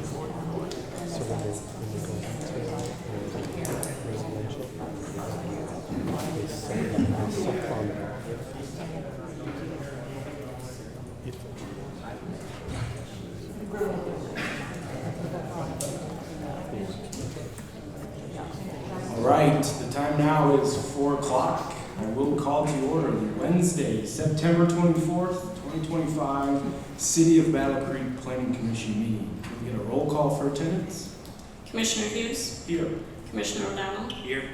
All right, the time now is 4 o'clock. I will call to order the Wednesday, September 24th, 2025, City of Battle Creek Planning Commission meeting. Can we get a roll call for attendance? Commissioner Hughes. Here. Commissioner O'Donnell. Here.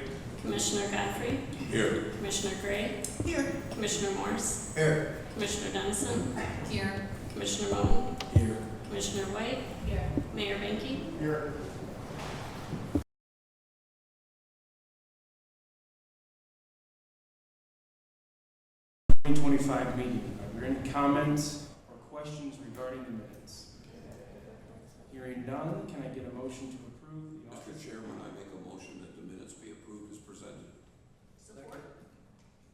Commissioner Godfrey. Here. Commissioner Gray. Here. Commissioner Morse. Here. Commissioner Dennison. Here. Commissioner Moen. Here. Commissioner White. Here. Mayor Banquet. Here. Meeting. Are there any comments or questions regarding the minutes? Hearing none, can I get a motion to approve the Mr. Chairman, I make a motion that the minutes be approved as presented. Support.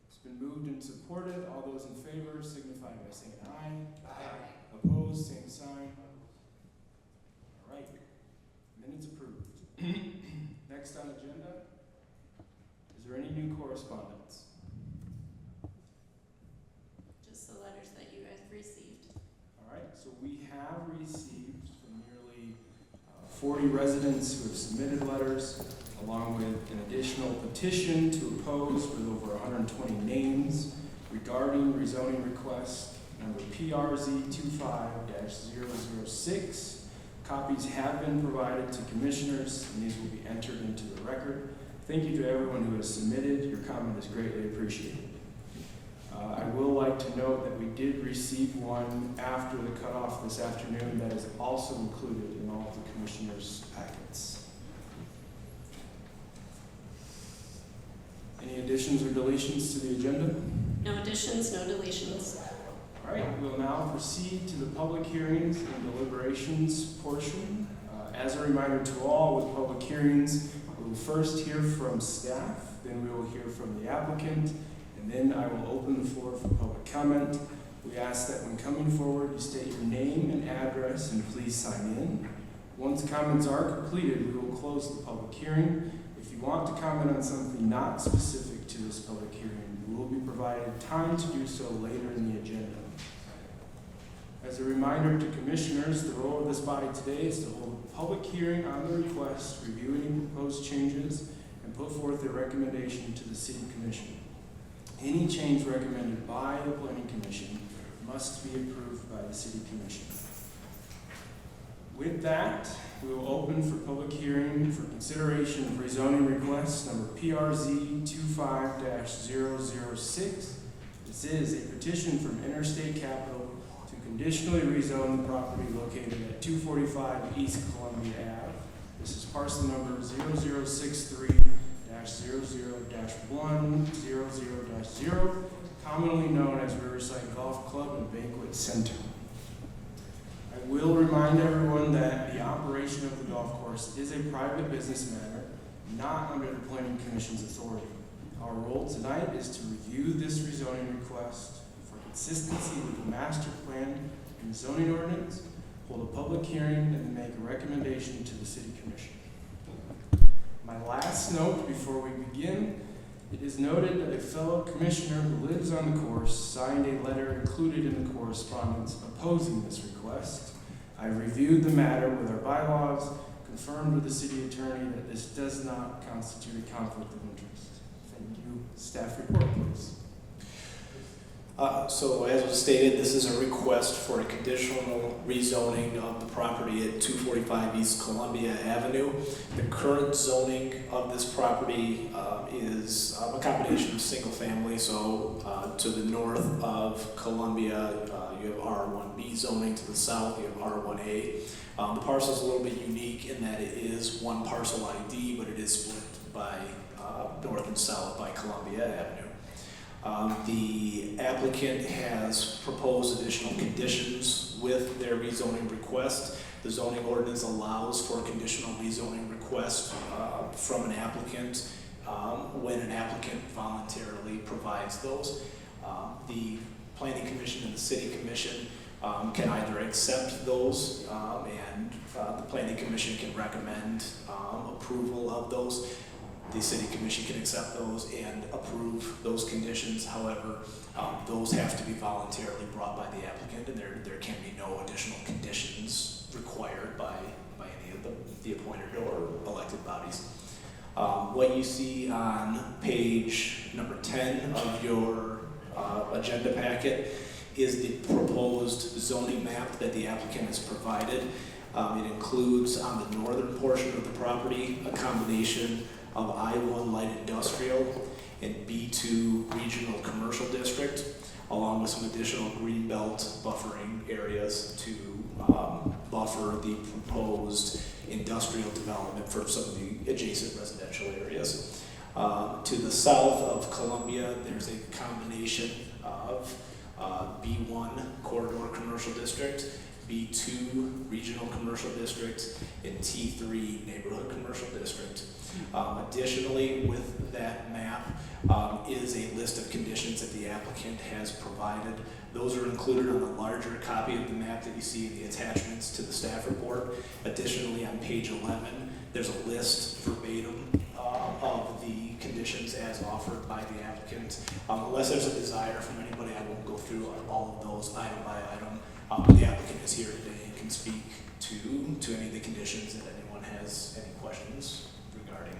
It's been moved and supported. All those in favor signify by saying aye. Aye. Opposed, same sign. All right, minutes approved. Next on agenda, is there any new correspondence? Just the letters that you guys received. All right, so we have received from nearly 40 residents who have submitted letters, along with an additional petition to oppose with over 120 names regarding rezoning request number PRZ 25-006. Copies have been provided to commissioners, and these will be entered into the record. Thank you to everyone who has submitted. Your comment is greatly appreciated. I will like to note that we did receive one after the cutoff this afternoon that is also included in all of the commissioners' packets. Any additions or deletions to the agenda? No additions, no deletions. All right, we'll now proceed to the public hearings and deliberations portion. As a reminder to all, with public hearings, we will first hear from staff, then we will hear from the applicant, and then I will open the floor for public comment. We ask that when coming forward, you state your name and address and please sign in. Once comments are completed, we will close the public hearing. If you want to comment on something not specific to this public hearing, you will be provided time to do so later in the agenda. As a reminder to commissioners, the role of this body today is to hold a public hearing on the request, review any proposed changes, and put forth a recommendation to the City Commission. Any change recommended by the Planning Commission must be approved by the City Commission. With that, we will open for public hearing for consideration of rezoning request number PRZ 25-006. This is a petition from Interstate Capital to conditionally rezone the property located at 245 East Columbia Ave. This is parcel number 0063-00-100-0, commonly known as Riverside Golf Club and Banquet Center. I will remind everyone that the operation of the golf course is a private business matter, not under the Planning Commission's authority. Our role tonight is to review this rezoning request for consistency with the master plan and zoning ordinance, hold a public hearing, and then make a recommendation to the City Commission. My last note before we begin, it is noted that a fellow commissioner who lives on the course signed a letter included in the correspondence opposing this request. I reviewed the matter with our bylaws, confirmed with the city attorney that this does not constitute a conflict of interest. Thank you. Staff report, please. So as was stated, this is a request for a conditional rezoning of the property at 245 East Columbia Avenue. The current zoning of this property is a combination of single family. So to the north of Columbia, you have R1B zoning. To the south, you have R1A. The parcel is a little bit unique in that it is one parcel ID, but it is split by north and south by Columbia Avenue. The applicant has proposed additional conditions with their rezoning request. The zoning ordinance allows for a conditional rezoning request from an applicant when an applicant voluntarily provides those. The Planning Commission and the City Commission can either accept those, and the planning commission can recommend approval of those. The city commission can accept those and approve those conditions. However, those have to be voluntarily brought by the applicant, and there can be no additional conditions required by any of the appointed or elected bodies. What you see on page number 10 of your agenda packet is the proposed zoning map that the applicant has provided. It includes on the northern portion of the property a combination of I-1 light industrial and B2 regional commercial district, along with some additional greenbelt buffering areas to buffer the proposed industrial development for some of the adjacent residential areas. To the south of Columbia, there's a combination of B1 corridor commercial district, B2 regional commercial district, and T3 neighborhood commercial district. Additionally, with that map is a list of conditions that the applicant has provided. Those are included on the larger copy of the map that you see in the attachments to the staff report. Additionally, on page 11, there's a list verbatim of the conditions as offered by the applicant. Unless there's a desire from anybody, I won't go through all of those item by item. The applicant is here today and can speak to any of the conditions if anyone has any questions regarding.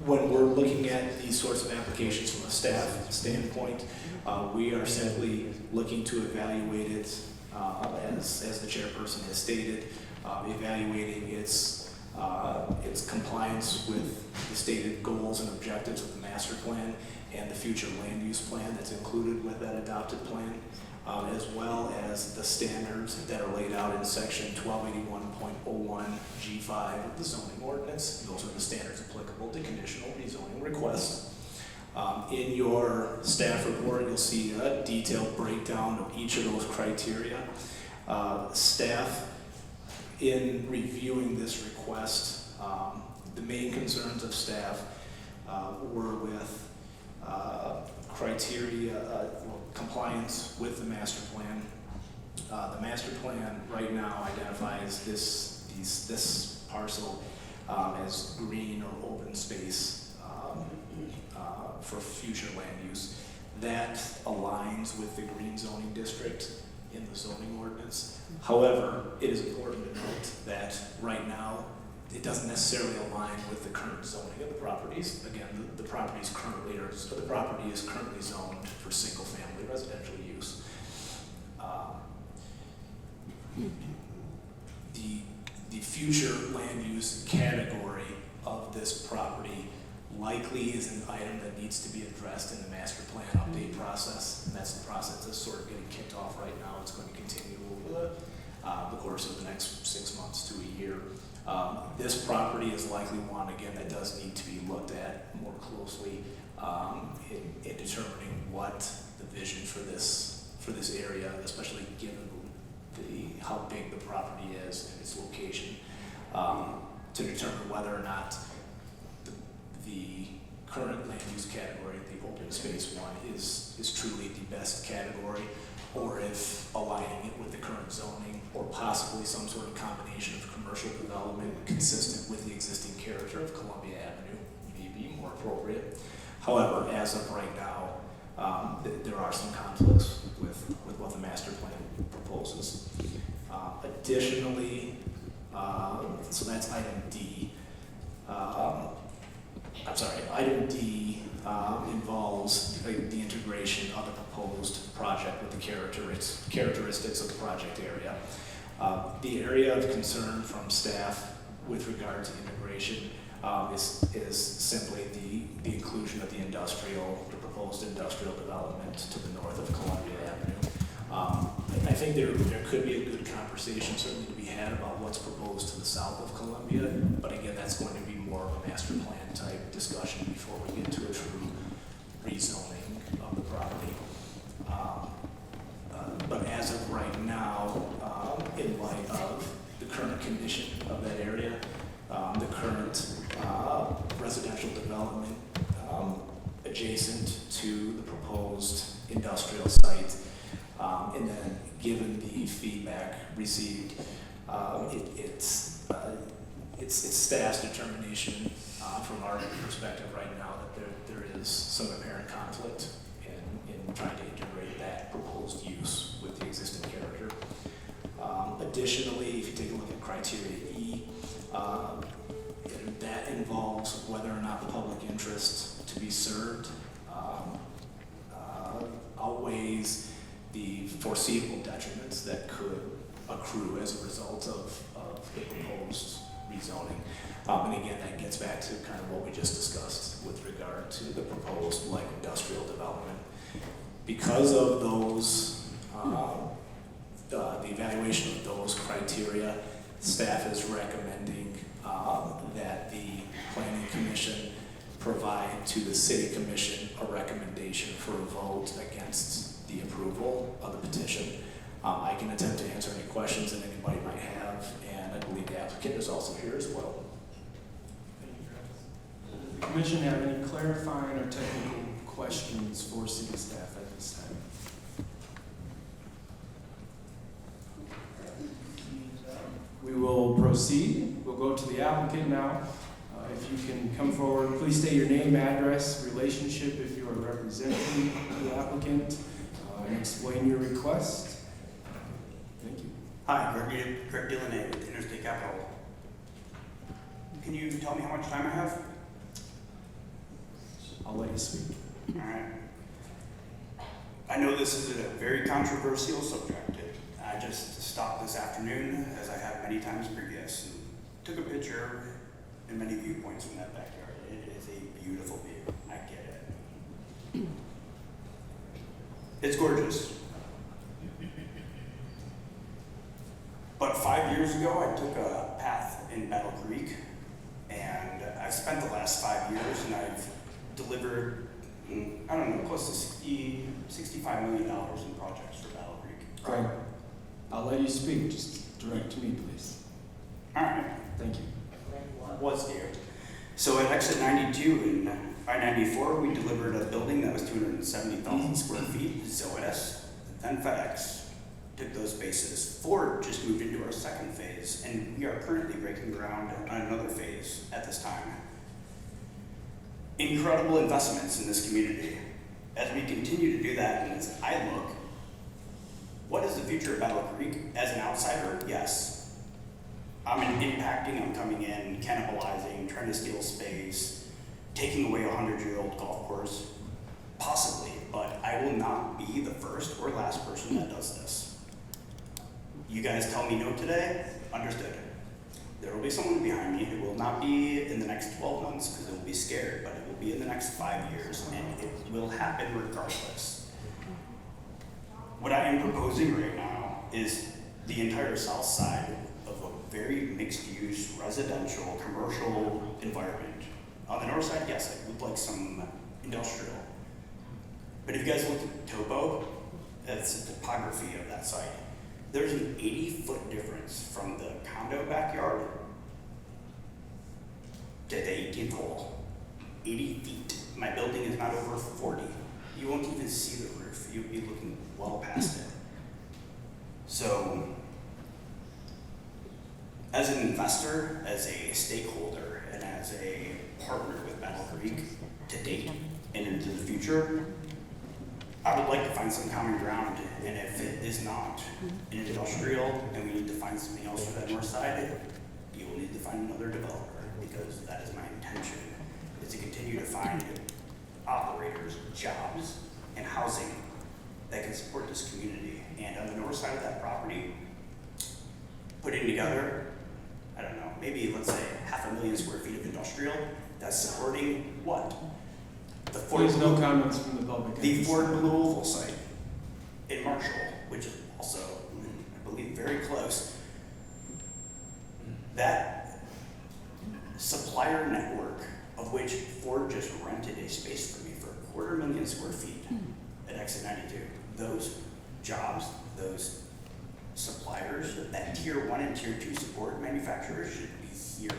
When we're looking at these sorts of applications from a staff standpoint, we are simply looking to evaluate it, as the chairperson has stated, evaluating its compliance with the stated goals and objectives of the master plan and the future land use plan that's included with that adopted plan, as well as the standards that are laid out in section 1281.01 G5 of the zoning ordinance. Those are the standards applicable to conditional rezoning requests. In your staff report, you'll see a detailed breakdown of each of those criteria. Staff, in reviewing this request, the main concerns of staff were with criteria, compliance with the master plan. The master plan right now identifies this parcel as green or open space for future land use. That aligns with the green zoning district in the zoning ordinance. However, it is important to note that right now it doesn't necessarily align with the current zoning of the properties. Again, the property is currently zoned for single-family residential use. The future land use category of this property likely is an item that needs to be addressed in the master plan update process, and that's the process that's sort of getting kicked off right now. It's going to continue over the course of the next 6 months to a year. This property is likely one, again, that does need to be looked at more closely in determining what the vision for this area, especially given how big the property is and its location, to determine whether or not the current land use category, the open space one, is truly the best category, or if aligning it with the current zoning, or possibly some sort of combination of commercial development consistent with the existing character of Columbia Avenue may be more appropriate. However, as of right now, there are some conflicts with what the master plan proposes. Additionally, so that's item D. Item D involves the integration of the proposed project with the characteristics of the project area. The area of concern from staff with regard to integration is simply the inclusion of the proposed industrial development to the north of Columbia Avenue. I think there could be a good conversation certainly to be had about what's proposed to the south of Columbia, but again, that's going to be more of a master plan type discussion before we get to a true rezoning of the property. But as of right now, in light of the current condition of that area, the current residential development adjacent to the proposed industrial site. And then, given the feedback received, it's staff's determination from our perspective right now that there is some apparent conflict in trying to integrate that proposed use with the existing character. Additionally, if you take a look at criteria E, that involves whether or not the public interest to be served outweighs the foreseeable detriments that could accrue as a result of the proposed rezoning. And again, that gets back to kind of what we just discussed with regard to the proposed light industrial development. Because of those, the evaluation of those criteria, staff is recommending that the Planning Commission provide to the City Commission a recommendation for a vote against the approval of the petition. I can attempt to answer any questions that anybody might have, and I believe the applicant is also here as well. Does the commission have any clarifying or technical questions for city staff at this time? We will proceed. We'll go to the applicant now. If you can come forward, please state your name, address, relationship if you are representing the applicant, and explain your request. Thank you. Hi, Greg Dillonay with Interstate Capital. Can you tell me how much time I have? I'll let you speak. All right. I know this is a very controversial subject. I just stopped this afternoon, as I have many times previous, and took a picture and many viewpoints from that backyard. It is a beautiful view. I get it. It's gorgeous. But 5 years ago, I took a path in Battle Creek, and I've spent the last 5 years, and I've delivered, I don't know, close to $65 million in projects for Battle Creek. Greg, I'll let you speak. Just direct to me, please. All right. Thank you. Was there. So at exit 92 and I-94, we delivered a building that was 270,000 square feet, Zoetis, then FedEx took those spaces. Ford just moved into our second phase, and we are currently breaking ground on another phase at this time. Incredible investments in this community. As we continue to do that, and as I look, what is the future of Battle Creek? As an outsider, yes. I'm impacting, I'm coming in, cannibalizing, trying to steal space, taking away a 100-year-old golf course, possibly, but I will not be the first or last person that does this. You guys tell me no today, understood. There will be someone behind me. It will not be in the next 12 months because it will be scared, but it will be in the next 5 years, and it will happen regardless. What I am proposing right now is the entire south side of a very mixed-use, residential, commercial environment. On the north side, yes, I would like some industrial. But if you guys look at topo, that's the topography of that site. There's an 80-foot difference from the condo backyard to the 18th hole. 80 feet. My building is not over 40. You won't even see the roof. You'll be looking well past it. So, as an investor, as a stakeholder, and as a partner with Battle Creek to date and into the future, I would like to find some common ground, and if it is not an industrial and we need to find something else for that north side, you will need to find another developer, because that is my intention, is to continue to find operators, jobs, and housing that can support this community. And on the north side of that property, putting together, I don't know, maybe let's say 500,000 square feet of industrial that's supporting what? The Please, no comments from the public. The Ford Blue Oval site in Marshall, which is also, I believe, very close. That supplier network, of which Ford just rented a space for me for 250,000 square feet at exit 92. Those jobs, those suppliers, that tier 1 and tier 2 support manufacturers should be here.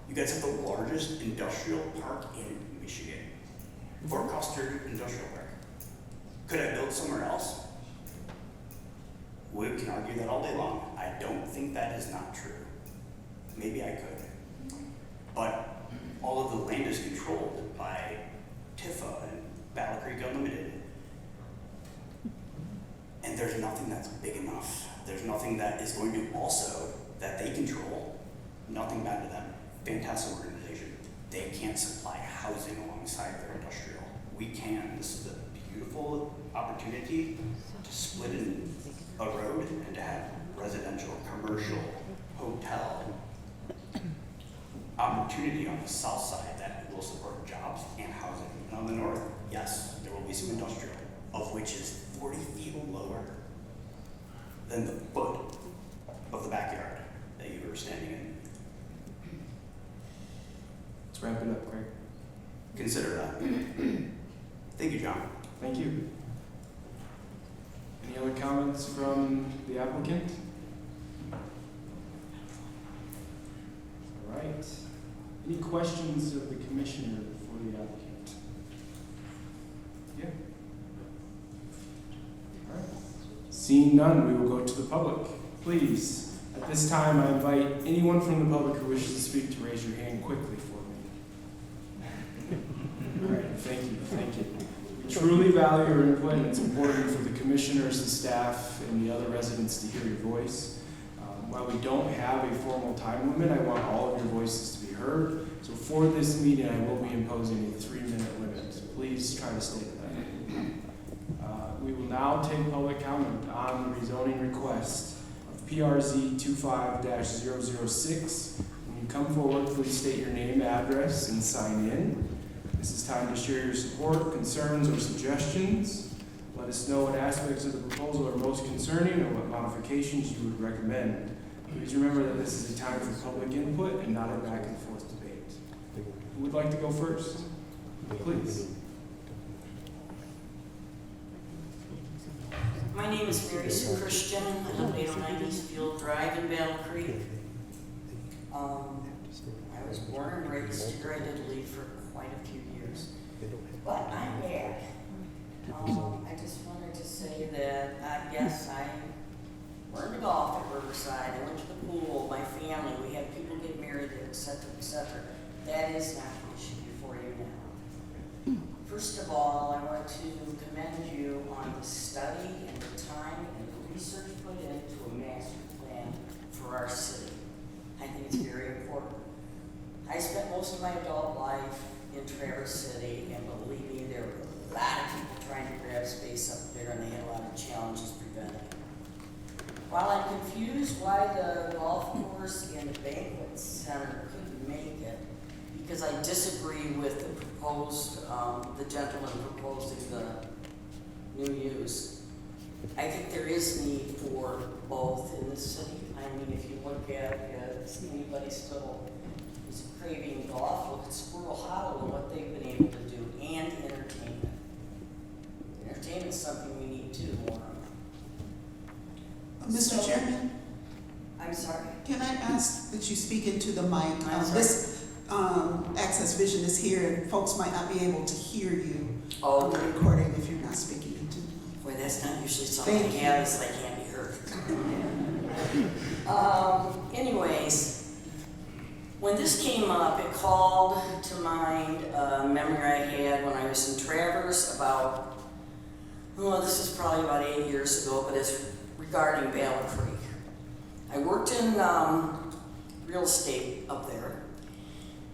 You guys have the largest industrial park in Michigan. for clustered industrial park. Could I build somewhere else? We can argue that all day long. I don't think that is not true. Maybe I could. But all of the land is controlled by Tifa and Battle Creek Unlimited. And there's nothing that's big enough. There's nothing that is going to also, that they control, nothing bad to them. Fantastic organization. They can't supply housing alongside their industrial. We can. This is a beautiful opportunity to split in a road and to have residential, commercial, hotel opportunity on the south side that will support jobs and housing. And on the north, yes, there will be some industrial, of which is 40 feet lower than the foot of the backyard that you were standing in. Let's wrap it up, Craig. Consider that. Thank you, John. Thank you. Any other comments from the applicant? All right. Any questions of the commissioner for the applicant? Yeah. All right. Seeing none, we will go to the public. Please, at this time, I invite anyone from the public who wishes to speak to raise your hand quickly for me. All right, thank you, thank you. We truly value your input, and it's important for the commissioners, the staff, and the other residents to hear your voice. While we don't have a formal time limit, I want all of your voices to be heard. So for this meeting, I will be imposing a 3-minute limit. Please try to stay to that. We will now take public comment on the rezoning request of PRZ 25-006. When you come forward, please state your name, address, and sign in. This is time to share your support, concerns, or suggestions. Let us know what aspects of the proposal are most concerning or what modifications you would recommend. Please remember that this is a time for public input and not a back and forth debate. Who would like to go first? Please. My name is Mary Sue Christian. I live at 809 Eastfield Drive in Battle Creek. I was born and raised here. I did leave for quite a few years, but I'm back. I just wanted to say that, yes, I learned to golf at Riverside. I went to the pool, my family, we had people get married there, etc., etc. That is not the issue before you now. First of all, I want to commend you on the study and the time and the research put into a master plan for our city. I think it's very important. I spent most of my adult life in Traverse City, and believe me, there were a lot of people trying to grab space up there, and they had a lot of challenges preventing it. While I'm confused why the golf course and the Banquet Center couldn't make it, because I disagree with the proposed, the gentleman proposing the new use. I think there is need for both in the city. I mean, if you look at, is anybody still is craving golf, look at Squirrel Hollow and what they've been able to do, and entertainment. Entertainment is something we need to more of. Mr. Chairman, I'm sorry. can I ask that you speak into the mic? I'm sorry. This Access Vision is here, and folks might not be able to hear you on the Okay. recording if you're not speaking into the mic. Boy, that's not usually something Thank I you. have, is that I can't be heard. Anyways, when this came up, it called to mind a memory I had when I was in Traverse about, this is probably about 8 years ago, but it's regarding Battle Creek. I worked in real estate up there,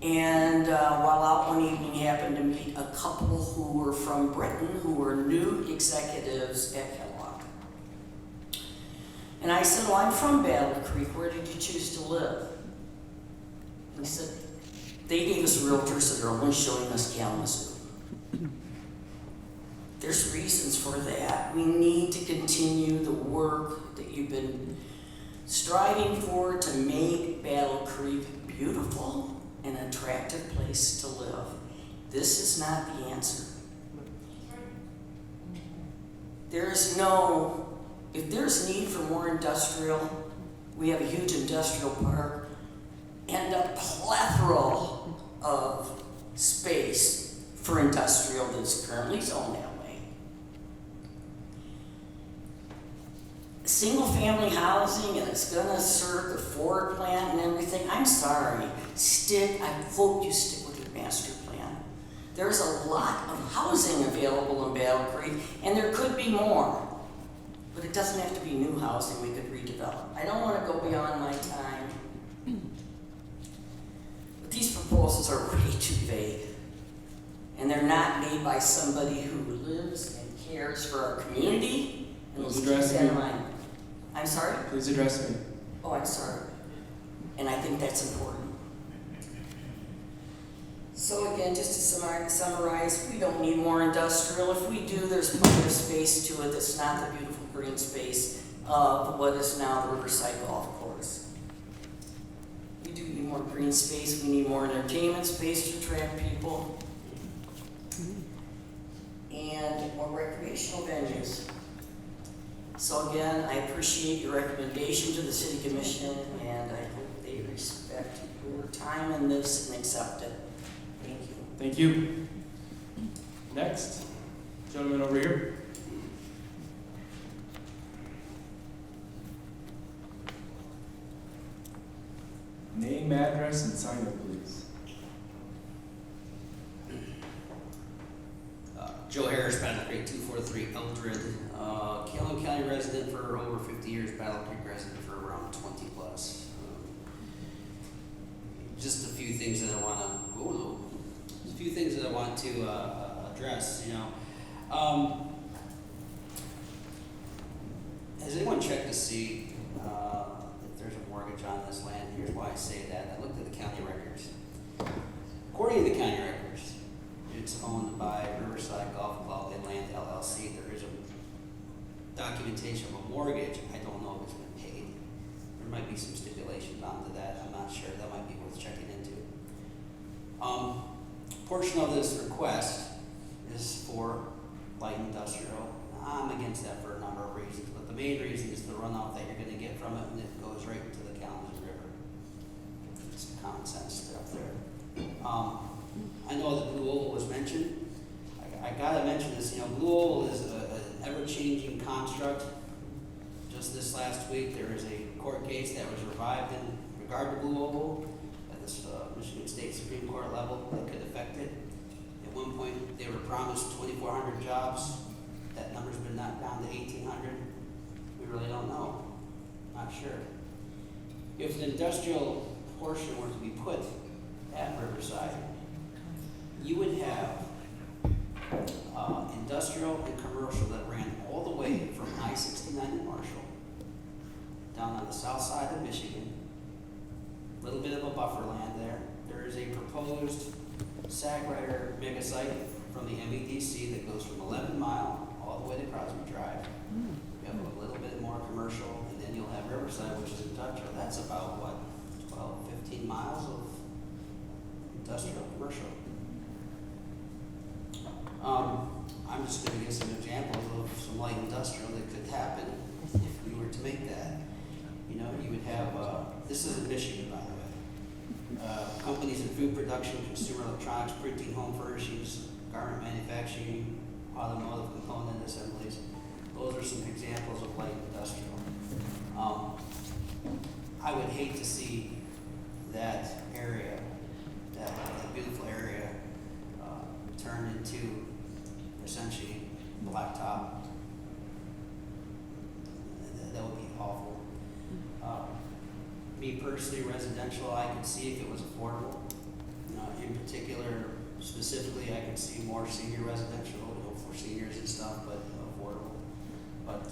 and while out one evening happened to meet a couple who were from Britain, who were new executives at Kellogg. And I said, well, I'm from Battle Creek, where did you choose to live? And he said, they gave us realtors that are only showing us Kalamazoo. There's reasons for that. We need to continue the work that you've been striving for to make Battle Creek beautiful, an attractive place to live. This is not the answer. If there's need for more industrial, we have a huge industrial park and a plethora of space for industrial that's currently zoned that way. Single family housing, and it's gonna serve the Ford plant and everything, I'm sorry, I hope you stick with your master plan. There's a lot of housing available in Battle Creek, and there could be more. But it doesn't have to be new housing we could redevelop. I don't wanna go beyond my time. But these proposals are way too vague. And they're not made by somebody who lives and cares for our community. And Please let's keep address that me. in mind. I'm sorry? Please address me. Oh, I'm sorry. And I think that's important. So again, just to summarize, we don't need more industrial. If we do, there's plenty of space to it that's not the beautiful green space of what is now the Riverside Golf Course. We do need more green space. We need more entertainment space to attract people. And more recreational venues. So again, I appreciate your recommendation to the City Commission, and I hope they respect your time in this and accept it. Thank you. Thank you. Next, gentleman over here. Name, address, and sign up, please. Joe Harris, Battle Creek, 243 Eldred. Calhoun County resident for over 50 years, Battle Creek resident for around 20 plus. Just a few things that I want to, address. Has anyone checked to see if there's a mortgage on this land? Here's why I say that. I looked at the county records. According to the county records, it's owned by Riverside Golf Club and Land LLC. There is a documentation of a mortgage. I don't know if it's been paid. There might be some stipulations onto that. I'm not sure. That might be worth checking into. Portion of this request is for light industrial. I'm against that for a number of reasons, but the main reason is the runoff that you're going to get from it, and it goes right into the Kalamazoo River. It's common sense stuff there. I know that Blue Oval was mentioned. I gotta mention this, Blue Oval is an ever-changing construct. Just this last week, there is a court case that was revived in regard to Blue Oval at the Michigan State Supreme Court level that could affect it. At one point, they were promised 2,400 jobs. That number's been knocked down to 1,800. We really don't know. Not sure. If the industrial portion were to be put at Riverside, you would have industrial and commercial that ran all the way from I-69 in Marshall down on the south side of Michigan. A little bit of a buffer land there. There is a proposed Sacrider mega site from the MEDC that goes from 11 Mile all the way to Crosby Drive. You have a little bit more commercial, and then you'll have Riverside, which is industrial. That's about, 12, 15 miles of industrial commercial. I'm just going to give some examples of some light industrial that could happen if we were to make that. You would have, this is in Michigan, by the way, companies in food production, consumer electronics, printing, home furnishings, garment manufacturing, automotive component assemblies. Those are some examples of light industrial. I would hate to see that area, that beautiful area, turned into essentially blacktop. That would be awful. Me personally, residential, I could see if it was affordable. In particular, specifically, I could see more senior residential, for seniors and stuff, but affordable. But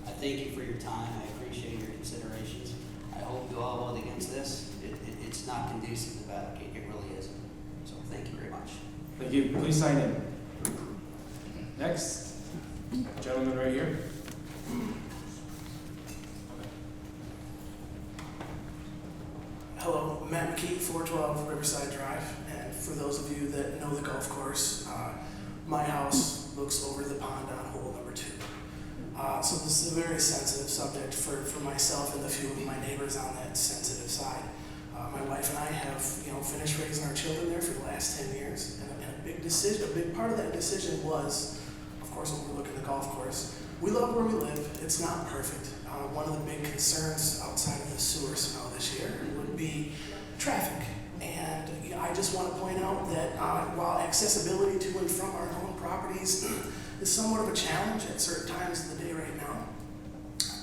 I thank you for your time. I appreciate your considerations. I hope you all vote against this. It's not conducive to Battle Creek. It really isn't. So thank you very much. Thank you. Please sign in. Next, gentleman right here. Hello, Matt McKee, 412 Riverside Drive, and for those of you that know the golf course, my house looks over the pond on hole number 2. So this is a very sensitive subject for myself and the few of my neighbors on that sensitive side. My wife and I have, finished raising our children there for the last 10 years. And a big part of that decision was, of course, overlooking the golf course. We love where we live. It's not perfect. One of the big concerns outside of the sewer smell this year would be traffic. And I just want to point out that while accessibility to and from our own properties is somewhat of a challenge at certain times of the day right now,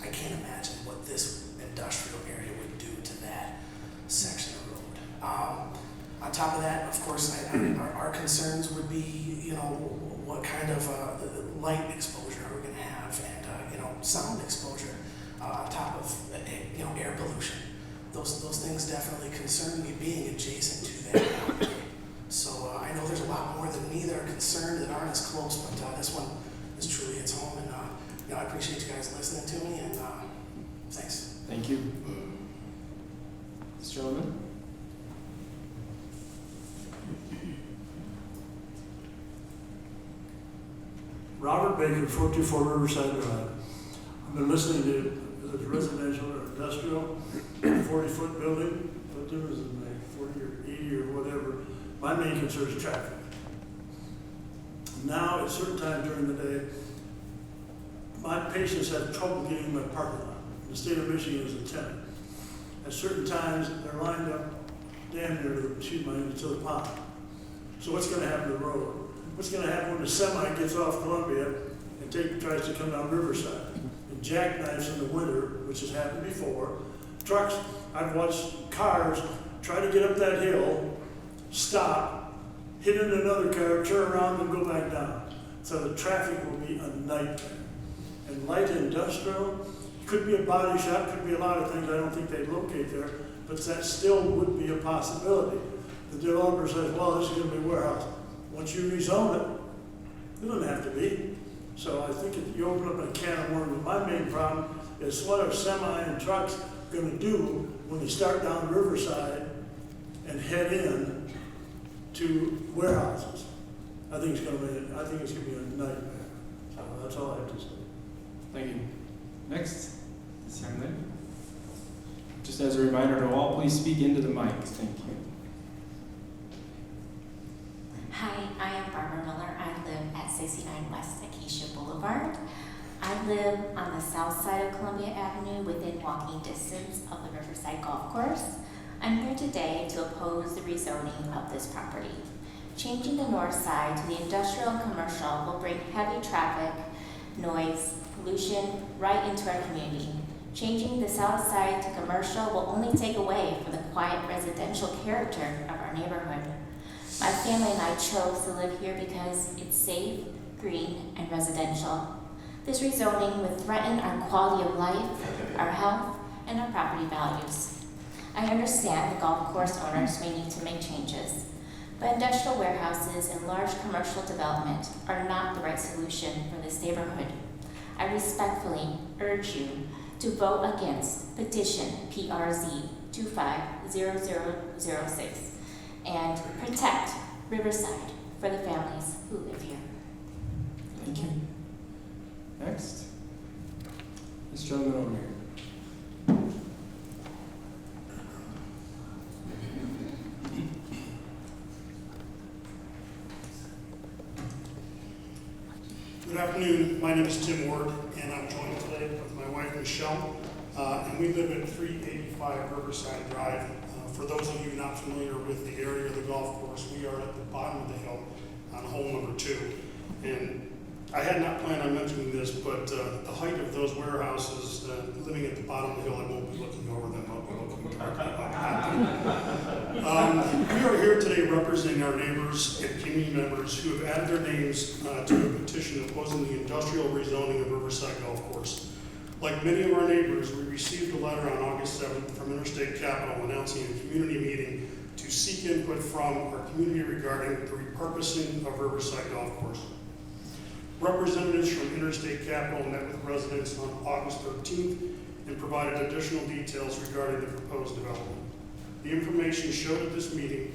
I can't imagine what this industrial area would do to that section of road. On top of that, of course, our concerns would be, what kind of light exposure are we going to have, and sound exposure on top of air pollution. Those things definitely concern me, being adjacent to that. So I know there's a lot more than me that are concerned that aren't as close, but this one is truly its home, and I appreciate you guys listening to me, and thanks. Thank you. This gentleman. Robert Baker, 424 Riverside Drive. I've been listening to the residential or industrial, 40-foot building, what difference does it make, 40 or 80 or whatever. My main concern is traffic. Now, at certain times during the day, my patients have trouble getting in my parking lot. The state of Michigan is a tenant. At certain times, they're lined up damn near to the pond. So what's going to happen to the road? What's going to happen when the semi gets off Columbia and tries to come down Riverside? And jackknives in the winter, which has happened before. Trucks, I've watched cars try to get up that hill, stop, hit into another car, turn around and go back down. So the traffic will be a nightmare. And light industrial, could be a body shop, could be a lot of things. I don't think they'd locate there, but that still would be a possibility. The developer says, well, this is going to be a warehouse. Once you rezone it doesn't have to be. So I think if you open up a can of worms. My main problem is what are semi and trucks going to do when they start down Riverside and head in to warehouses? I think it's going to be a nightmare. So that's all I have to say. Thank you. Next, this young lady. Just as a reminder to all, please speak into the mic. Thank you. Hi, I am Barbara Miller. I live at 69 West Acacia Boulevard. I live on the south side of Columbia Avenue within walking distance of the Riverside Golf Course. I'm here today to oppose the rezoning of this property. Changing the north side to the industrial and commercial will bring heavy traffic, noise, pollution right into our community. Changing the south side to commercial will only take away from the quiet residential character of our neighborhood. My family and I chose to live here because it's safe, green, and residential. This rezoning would threaten our quality of life, our health, and our property values. I understand the golf course owners may need to make changes, but industrial warehouses and large commercial development are not the right solution for this neighborhood. I respectfully urge you to vote against petition PRZ 250006 and protect Riverside for the families who live here. Thank you. Next, this gentleman over here. Good afternoon. My name is Tim Ward, and I'm joined today with my wife Michelle, and we live at 385 Riverside Drive. For those of you not familiar with the area of the golf course, we are at the bottom of the hill on hole number 2. And I had not planned on mentioning this, but the height of those warehouses living at the bottom of the hill, I won't be looking over them, I'll be looking directly up at them. We are here today representing our neighbors and community members who have added their names to a petition opposing the industrial rezoning of Riverside Golf Course. Like many of our neighbors, we received a letter on August 7th from Interstate Capital announcing a community meeting to seek input from our community regarding the repurposing of Riverside Golf Course. Representatives from Interstate Capital met with residents on August 13th and provided additional details regarding the proposed development. The information showed at this meeting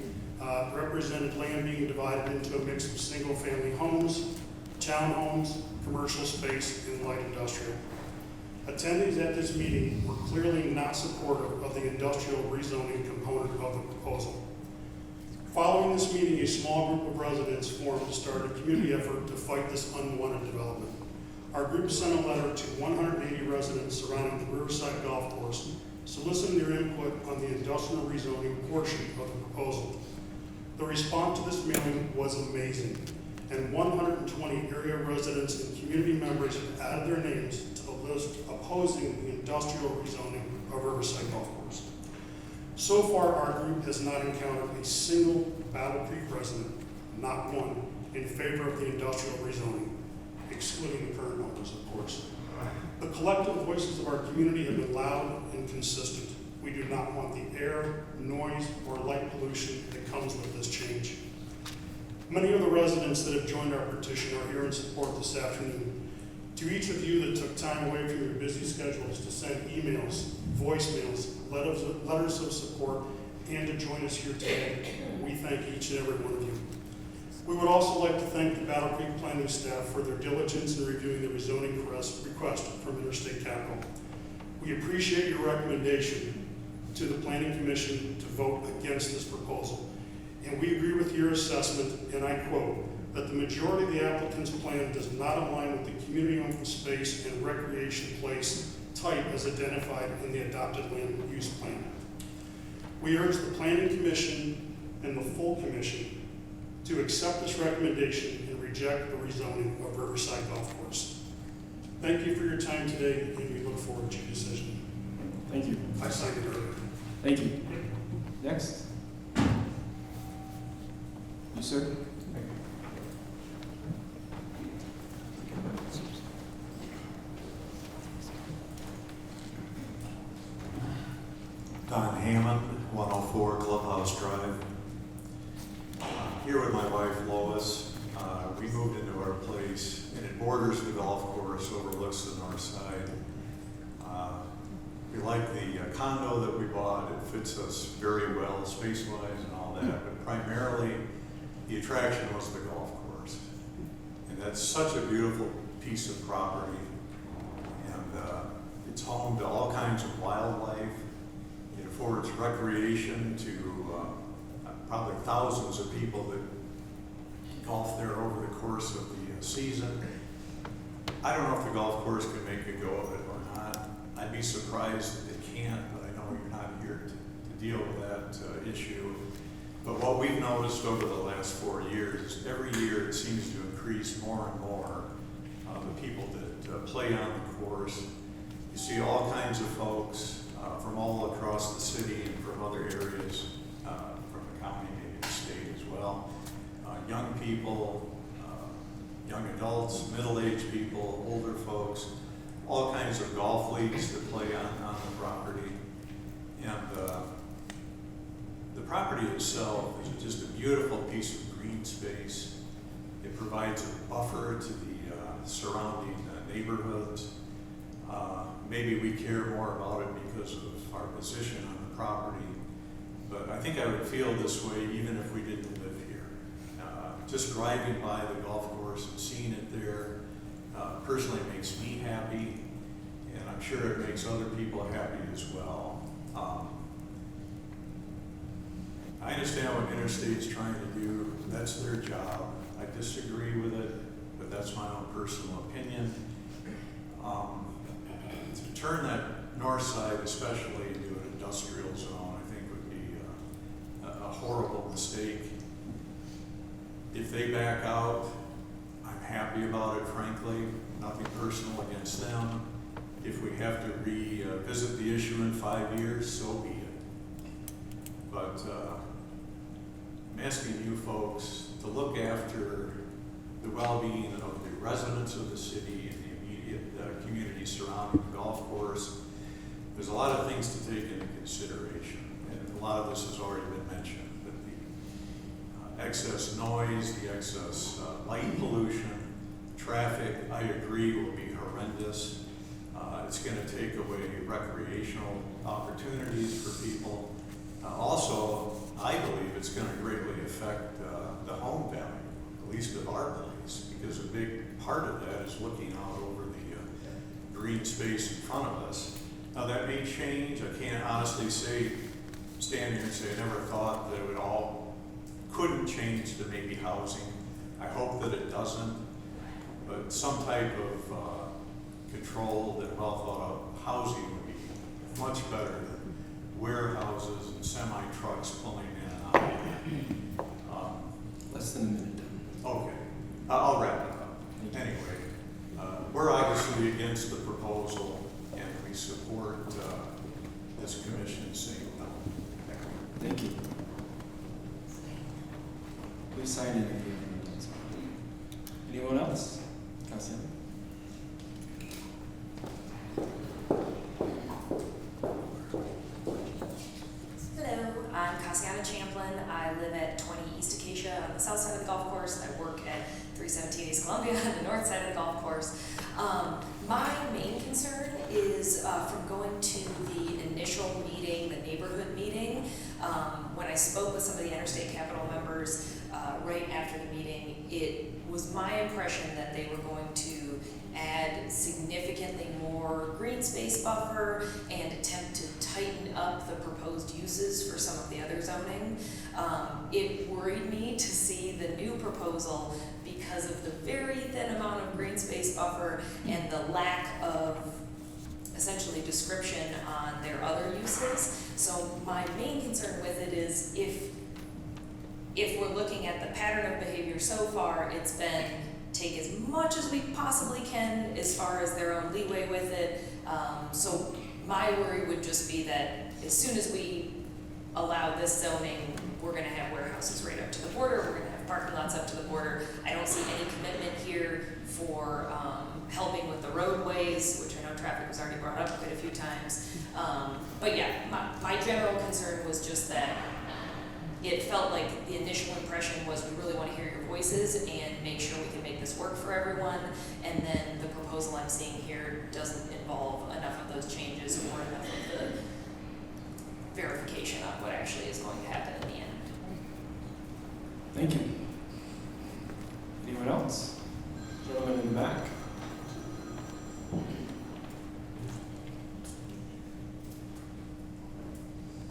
represented land being divided into a mix of single-family homes, townhomes, commercial space, and light industrial. Attendees at this meeting were clearly not supportive of the industrial rezoning component of the proposal. Following this meeting, a small group of residents formed to start a community effort to fight this unwanted development. Our group sent a letter to 180 residents surrounding the Riverside Golf Course, soliciting their input on the industrial rezoning portion of the proposal. The response to this mailing was amazing, and 120 area residents and community members have added their names to the list opposing the industrial rezoning of Riverside Golf Course. So far, our group has not encountered a single Battle Creek resident, not one, in favor of the industrial rezoning, excluding the current owners, of course. The collective voices of our community have been loud and consistent. We do not want the air, noise, or light pollution that comes with this change. Many of the residents that have joined our petition are here in support this afternoon. To each of you that took time away from your busy schedules to send emails, voicemails, letters of support, and to join us here today, we thank each and every one of you. We would also like to thank the Battle Creek planning staff for their diligence in reviewing the rezoning request from Interstate Capital. We appreciate your recommendation to the Planning Commission to vote against this proposal. And we agree with your assessment, and I quote, that the majority of the applicant's plan does not align with the community open space and recreation place type as identified in the adopted land use plan. We urge the Planning Commission and the full Commission to accept this recommendation and reject the rezoning of Riverside Golf Course. Thank you for your time today, and we look forward to your decision. Thank you. I signed it earlier. Thank you. Next. You, sir? Don Hammond, 104 Clubhouse Drive. Here with my wife Lois. We moved into our place, and it borders the golf course, overlooks the north side. We like the condo that we bought. It fits us very well, space-wise and all that, but primarily the attraction was the golf course. And that's such a beautiful piece of property, and it's home to all kinds of wildlife. It affords recreation to probably thousands of people that golf there over the course of the season. I don't know if the golf course can make a go of it or not. I'd be surprised if it can't, but I know you're not here to deal with that issue. But what we've noticed over the last 4 years is every year it seems to increase more and more the people that play on the course. You see all kinds of folks from all across the city and from other areas, from the county, maybe the state as well. Young people, young adults, middle-aged people, older folks, all kinds of golf leagues that play on the property. And the property itself is just a beautiful piece of green space. It provides a buffer to the surrounding neighborhoods. Maybe we care more about it because of our position on the property, but I think I would feel this way even if we didn't live here. Just driving by the golf course and seeing it there personally makes me happy, and I'm sure it makes other people happy as well. I understand what Interstate is trying to do. That's their job. I disagree with it, but that's my own personal opinion. To turn that north side especially into an industrial zone, I think would be a horrible mistake. If they back out, I'm happy about it, frankly. Nothing personal against them. If we have to revisit the issue in 5 years, so be it. But I'm asking you folks to look after the well-being of the residents of the city and the immediate community surrounding the golf course. There's a lot of things to take into consideration, and a lot of this has already been mentioned, but the excess noise, the excess light pollution, traffic, I agree, will be horrendous. It's going to take away recreational opportunities for people. Also, I believe it's going to greatly affect the home value, at least of our place, because a big part of that is looking out over green space in front of us. Now that may change, I can't honestly say, stand here and say I never thought that it would all, couldn't change to maybe housing. I hope that it doesn't, but some type of controlled and well thought out housing would be much better than warehouses and semi-trucks pulling in and out. Less than a minute done. Okay, I'll wrap it up. Anyway, we're obviously against the proposal and we support this commission saying no. Thank you. Please sign in if you haven't done so. Anyone else? Councilor? Hello, I'm Cassiana Champlin. I live at 20 East Acacia on the south side of the golf course. I work at 317 East Columbia on the north side of the golf course. My main concern is from going to the initial meeting, the neighborhood meeting. When I spoke with some of the Interstate Capital members right after the meeting, it was my impression that they were going to add significantly more green space buffer and attempt to tighten up the proposed uses for some of the other zoning. It worried me to see the new proposal because of the very thin amount of green space buffer and the lack of essentially description on their other uses. So my main concern with it is if we're looking at the pattern of behavior so far, it's been take as much as we possibly can as far as their own leeway with it. So my worry would just be that as soon as we allow this zoning, we're gonna have warehouses right up to the border, we're gonna have parking lots up to the border. I don't see any commitment here for helping with the roadways, which I know traffic was already brought up quite a few times. But yeah, my general concern was just that it felt like the initial impression was we really want to hear your voices and make sure we can make this work for everyone. And then the proposal I'm seeing here doesn't involve enough of those changes or enough of the verification on what actually is going to happen in the end. Thank you. Anyone else? Gentleman in the back.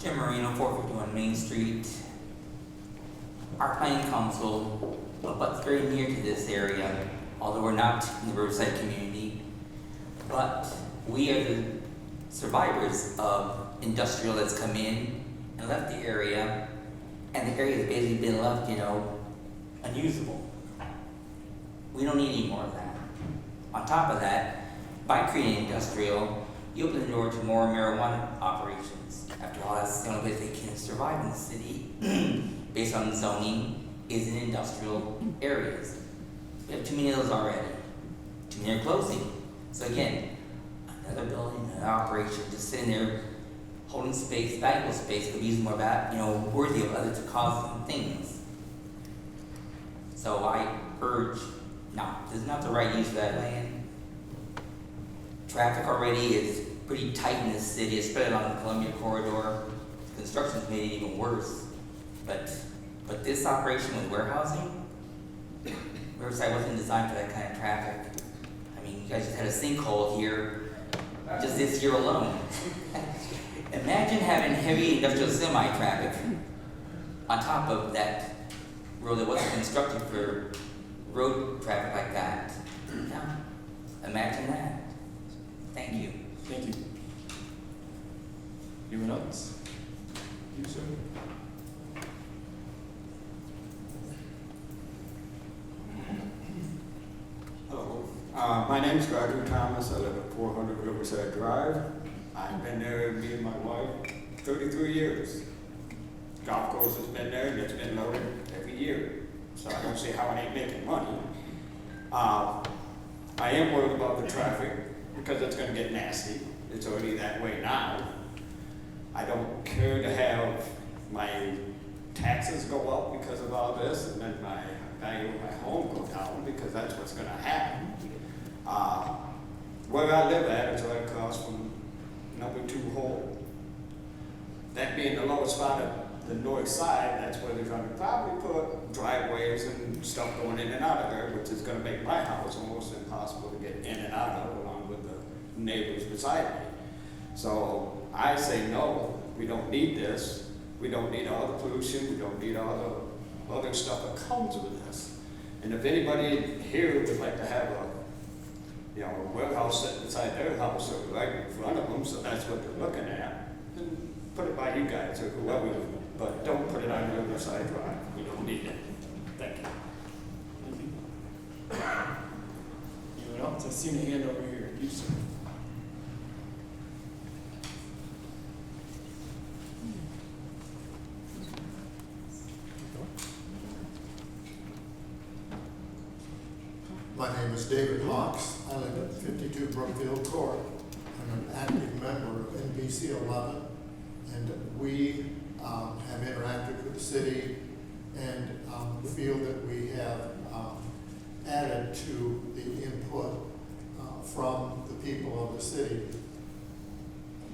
Jim Marino, 451 Main Street. Our planning council abuts very near to this area, although we're not in the Riverside community. But we are the survivors of industrial that's come in and left the area, and the area has basically been left, unusable. We don't need any more of that. On top of that, by creating industrial, you open the door to more marijuana operations. After all, that's the only way they can survive in the city, based on zoning, is in industrial areas. We have too many of those already. Too many are closing. So again, another building, another operation, just sitting there, holding space, valuable space, could be used more worthy of other causes things. So I urge, no, this is not the right use of that land. Traffic already is pretty tight in this city, especially along the Columbia corridor. Construction's made it even worse. But this operation with warehousing, Riverside wasn't designed for that kind of traffic. I mean, you guys just had a sinkhole here just this year alone. Imagine having heavy industrial semi-traffic on top of that road that wasn't constructed for road traffic like that. Now, imagine that. Thank you. Thank you. Anyone else? You, sir? Hello. My name is Gardner Thomas. I live at 400 Riverside Drive. I've been there, me and my wife, 33 years. Golf course has been there and it's been loaded every year. So I don't see how it ain't making money. I am worried about the traffic because it's going to get nasty. It's already that way now. I don't care to have my taxes go up because of all this and then my value of my home go down because that's what's going to happen. Where I live at is right across from number 2 hole. That being the lowest spot of the north side, that's where they're going to probably put driveways and stuff going in and out of there, which is going to make my house almost impossible to get in and out of, along with the neighbors beside me. So I say, no, we don't need this. We don't need all the pollution. We don't need all the other stuff that comes with this. And if anybody here would like to have a warehouse set beside their house or right in front of them, so that's what they're looking at, then put it by you guys or whoever, but don't put it on Riverside Drive. We don't need it. Thank you. Anyone else? I see a hand over here. You, sir. My name is David Hawks. I live at 52 Brookfield Court. I'm an active member of NBC 11, and we have interacted with the city and feel that we have added to the input from the people of the city.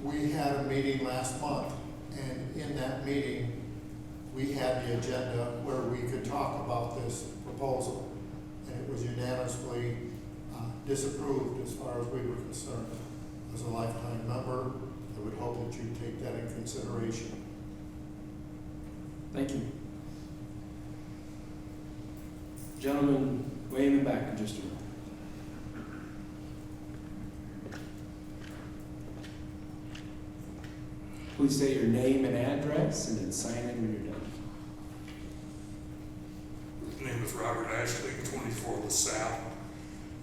We had a meeting last month, and in that meeting, we had the agenda where we could talk about this proposal. And it was unanimously disapproved as far as we were concerned. As a lifetime member, I would hope that you take that in consideration. Thank you. Gentleman way in the back, just a minute. Please say your name and address and then sign in when you're done. My name is Robert Ashley, 24 LaSalle.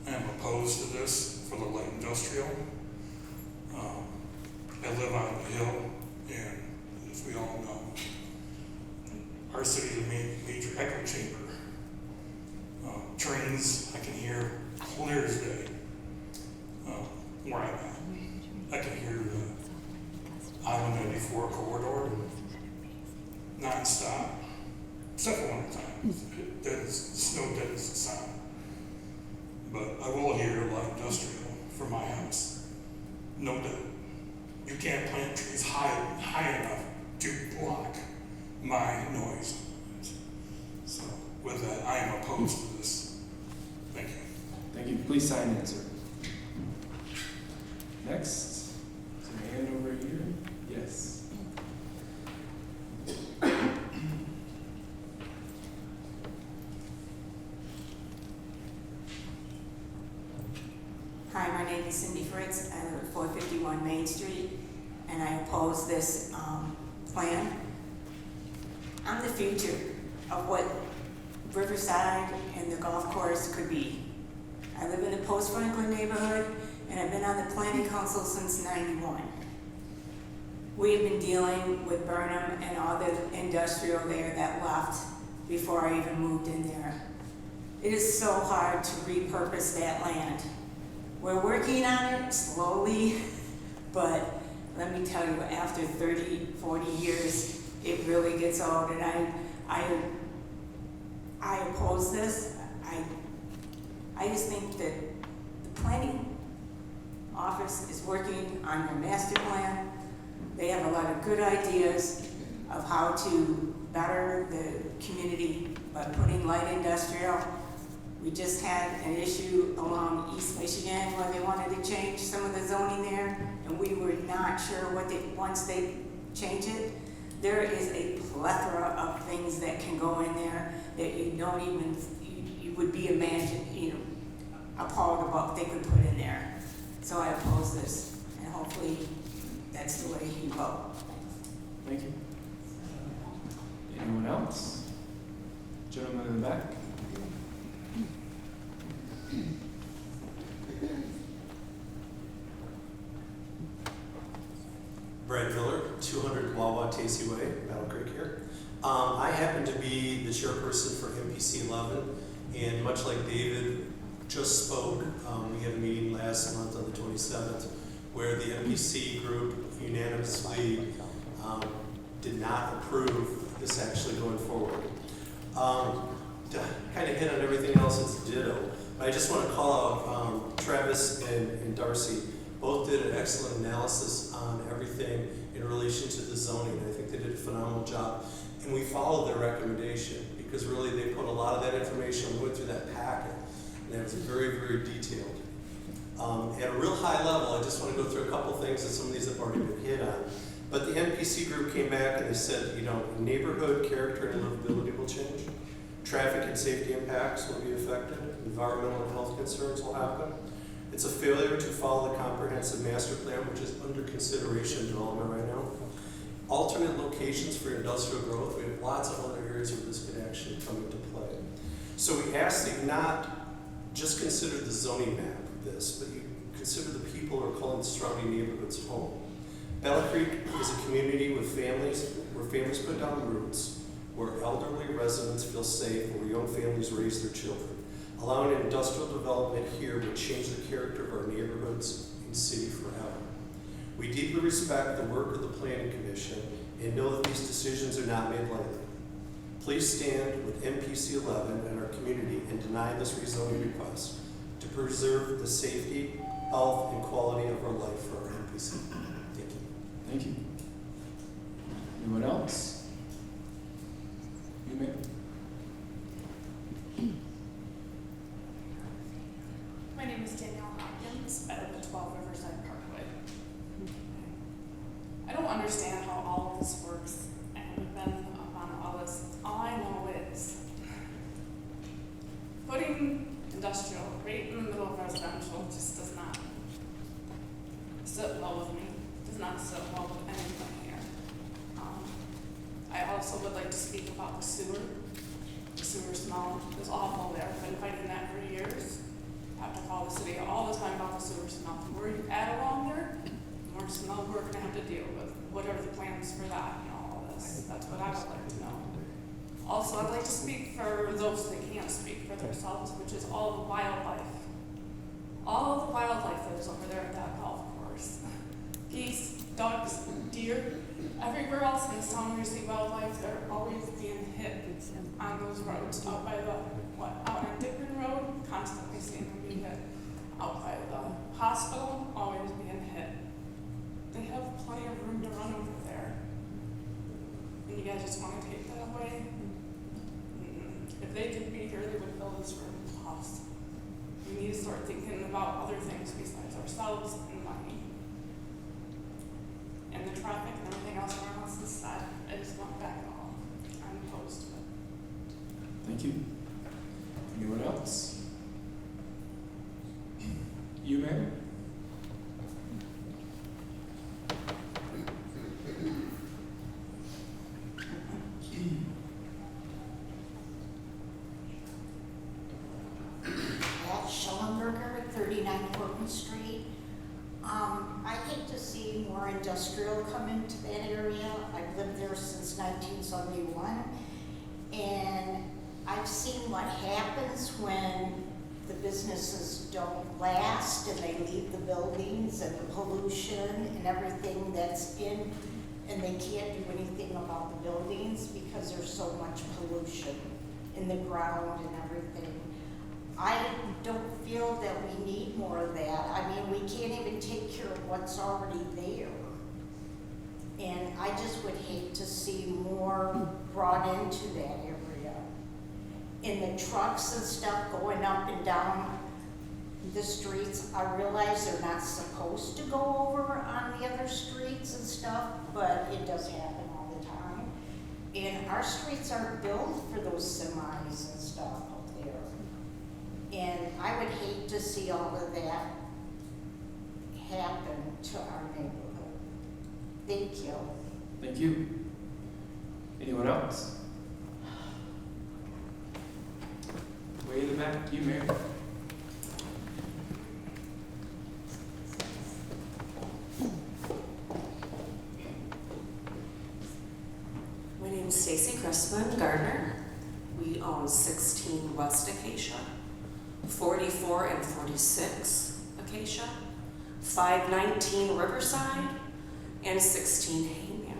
I am opposed to this for the light industrial. I live on the hill, and as we all know, our city is a major echo chamber. Trains, I can hear clear as day where I'm at. I can hear the I-194 corridor non-stop, except for winter time. Snow deadens the sound. But I will hear light industrial from my house. No doubt. You can't plant trees high enough to block my noise. So with that, I am opposed to this. Thank you. Thank you. Please sign in, sir. Next, is there a hand over here? Yes. Hi, my name is Cindy Fritz. I live at 451 Main Street, and I oppose this plan. I'm the future of what Riverside and the golf course could be. I live in the post-Franklin neighborhood, and I've been on the planning council since '91. We have been dealing with Burnham and all the industrial there that left before I even moved in there. It is so hard to repurpose that land. We're working on it slowly, but let me tell you, after 30, 40 years, it really gets old, and I oppose this. I just think that the planning office is working on their master plan. They have a lot of good ideas of how to better the community by putting light industrial. We just had an issue along East Michigan where they wanted to change some of the zoning there, and we were not sure what once they change it. There is a plethora of things that can go in there that you don't even, you would be appalled about they could put in there. So I oppose this, and hopefully that's the way you vote. Thank you. Anyone else? Gentleman in the back. Brad Miller, 200 Wawa Tacey Way, Battle Creek here. I happen to be the chairperson for MPC 11, and much like David just spoke, we had a meeting last month on the 27th where the MPC group unanimously did not approve this actually going forward. To kind of hit on everything else, it's ditto. I just want to call out Travis and Darcy. Both did an excellent analysis on everything in relation to the zoning. I think they did a phenomenal job. And we followed their recommendation because really they put a lot of that information, we went through that packet, and it was very, very detailed. At a real high level, I just want to go through a couple things, and some of these have already been hit on. But the NPC group came back and they said, neighborhood character and livability will change. Traffic and safety impacts will be affected. Environmental and health concerns will happen. It's a failure to follow the comprehensive master plan, which is under consideration in development right now. Alternate locations for industrial growth. We have lots of other areas where this could actually come into play. So we ask that you not just consider the zoning map of this, but you consider the people who are calling the surrounding neighborhoods home. Battle Creek is a community with families, where families put down roots, where elderly residents feel safe, where young families raise their children. Allowing industrial development here would change the character of our neighborhoods and city forever. We deeply respect the work of the Planning Commission and know that these decisions are not made lightly. Please stand with MPC 11 and our community and deny this rezoning request to preserve the safety, health, and quality of our life for our MPC. Thank you. Thank you. Anyone else? You may. My name is Danielle Hopkins. I live at 12 Riverside Parkway. I don't understand how all of this works. I haven't been up on all this. All I know is putting industrial right in the middle of residential just does not sit well with me. Does not sit well with anyone here. I also would like to speak about the sewer. The sewer smell is awful there. I've been fighting that for years. I have to call the city all the time about the sewer smell. The more you add along there, the more smell we're gonna have to deal with. What are the plans for that and all this? That's what I would like to know. Also, I'd like to speak for those that can't speak for themselves, which is all the wildlife. All of the wildlife that is over there at that golf course. Geese, ducks, deer, everywhere else in this town where you see wildlife, they're always being hit on those roads. Out by the, out on Dickman Road, constantly seeing them being hit. Out by the hospital, always being hit. They have plenty of room to run over there. And you guys just want to take that away? If they could be here, they would fill this room with us. We need to start thinking about other things besides ourselves and money. And the traffic and everything else around us is sad. I just want back all. I'm opposed to it. Thank you. Anyone else? You, ma'am? Schellenberger, 39 Portland Street. I hate to see more industrial come into that area. I've lived there since 1971, and I've seen what happens when the businesses don't last and they leave the buildings and the pollution and everything that's in, and they can't do anything about the buildings because there's so much pollution in the ground and everything. I don't feel that we need more of that. I mean, we can't even take care of what's already there. And I just would hate to see more brought into that area. And the trucks and stuff going up and down the streets, I realize they're not supposed to go over on the other streets and stuff, but it does happen all the time. And our streets aren't built for those semis and stuff up there. And I would hate to see all of that happen to our neighborhood. Thank you. Thank you. Anyone else? Way in the back, you, ma'am. My name is Stacy Cressman, gardener. We own 16 West Acacia, 44 and 46 Acacia, 519 Riverside, and 16 Hayman.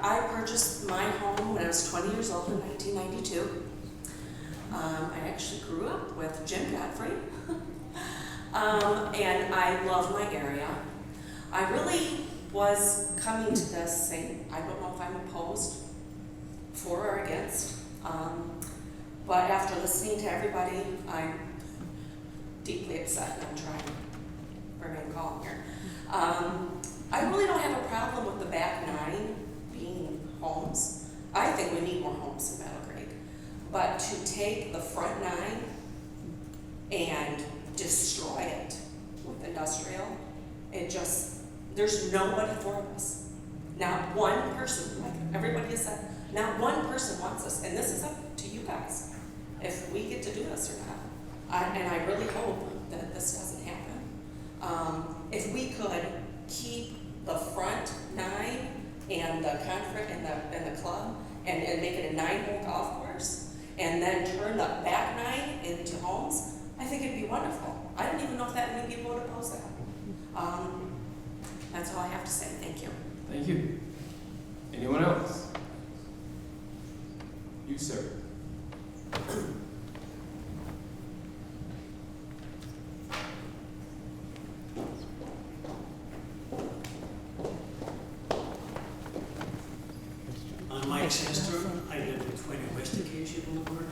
I purchased my home when I was 20 years old in 1992. I actually grew up with Jim Godfrey, and I love my area. I really was coming to this saying, I don't know if I'm opposed, for or against, but after listening to everybody, I'm deeply upset, and I'm trying to remain calm here. I really don't have a problem with the back 9 being homes. I think we need more homes in Battle Creek. But to take the front 9 and destroy it with industrial, it just, there's nobody for us. Not one person, like everybody has said, not one person wants us, and this is up to you guys, if we get to do this or not. And I really hope that this doesn't happen. If we could keep the front 9 and the conference and the club and make it a 9-hole golf course, and then turn the back 9 into homes, I think it'd be wonderful. I don't even know if that many people would oppose that. That's all I have to say. Thank you. Thank you. Anyone else? You, sir. I'm Mike Sandstrom. I live at 20 West Acacia Boulevard.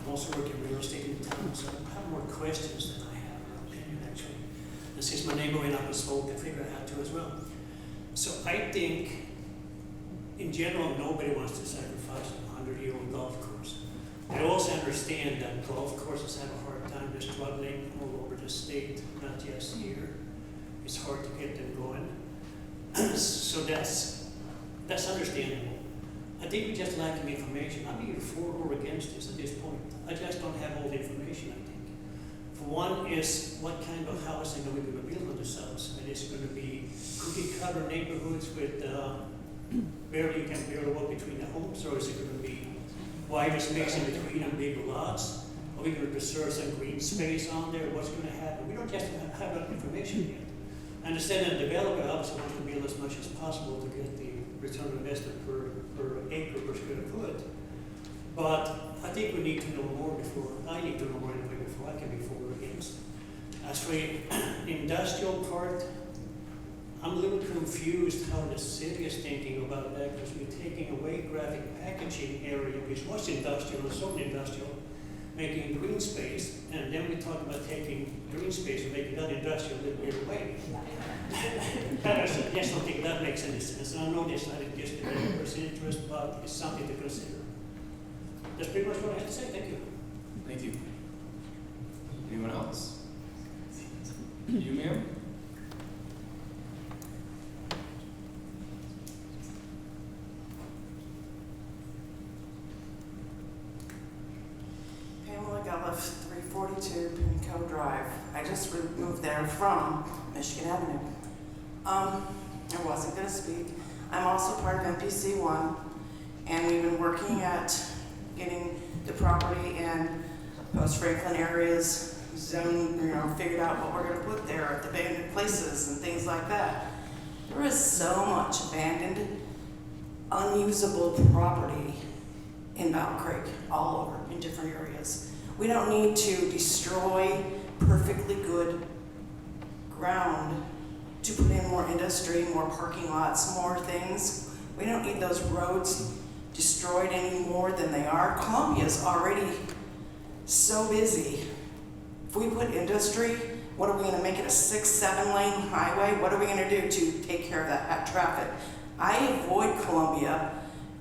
I also work in real estate in town, so I have more questions than I have an opinion, actually. And since my neighbor went up and spoke, I figured I had to as well. So I think, in general, nobody wants to sacrifice a 100-year-old golf course. I also understand that golf courses have a hard time. They're struggling all over the state, not just here. It's hard to get them going. So that's understandable. I think we're just lacking information. I'm either for or against this at this point. I just don't have all the information, I think. For one is, what kind of housing are we going to build on the south side? Is it going to be cookie-cutter neighborhoods with barely you can barely walk between the homes, or is it going to be wider space in between and big lots? Are we going to preserve some green space on there? What's going to happen? We don't just have that information yet. I understand that the developer obviously wants to build as much as possible to get the return on investment per acre per square foot. But I think we need to know more before, I need to know more anyway before I can be for or against. As for the industrial part, I'm a little confused how the city is thinking about that, because we're taking away graphic packaging area, which was industrial and zoned industrial, making green space, and then we talk about taking green space and making that industrial a little bit away. I just don't think that makes any sense. I know this not in just developers' interest, but it's something to consider. That's pretty much what I have to say. Thank you. Thank you. Anyone else? You, ma'am? Pamela Gullif, 342 Pinco Drive. I just moved there from Michigan Avenue. I wasn't going to speak. I'm also part of MPC 1, and we've been working at getting the property in post-Franklin areas zoned, figured out what we're going to put there at the abandoned places and things like that. There is so much abandoned, unusable property in Battle Creek, all over, in different areas. We don't need to destroy perfectly good ground to put in more industry, more parking lots, more things. We don't need those roads destroyed any more than they are. Columbia's already so busy. If we put industry, what are we gonna make it a 6-7 lane highway? What are we gonna do to take care of that traffic? I avoid Columbia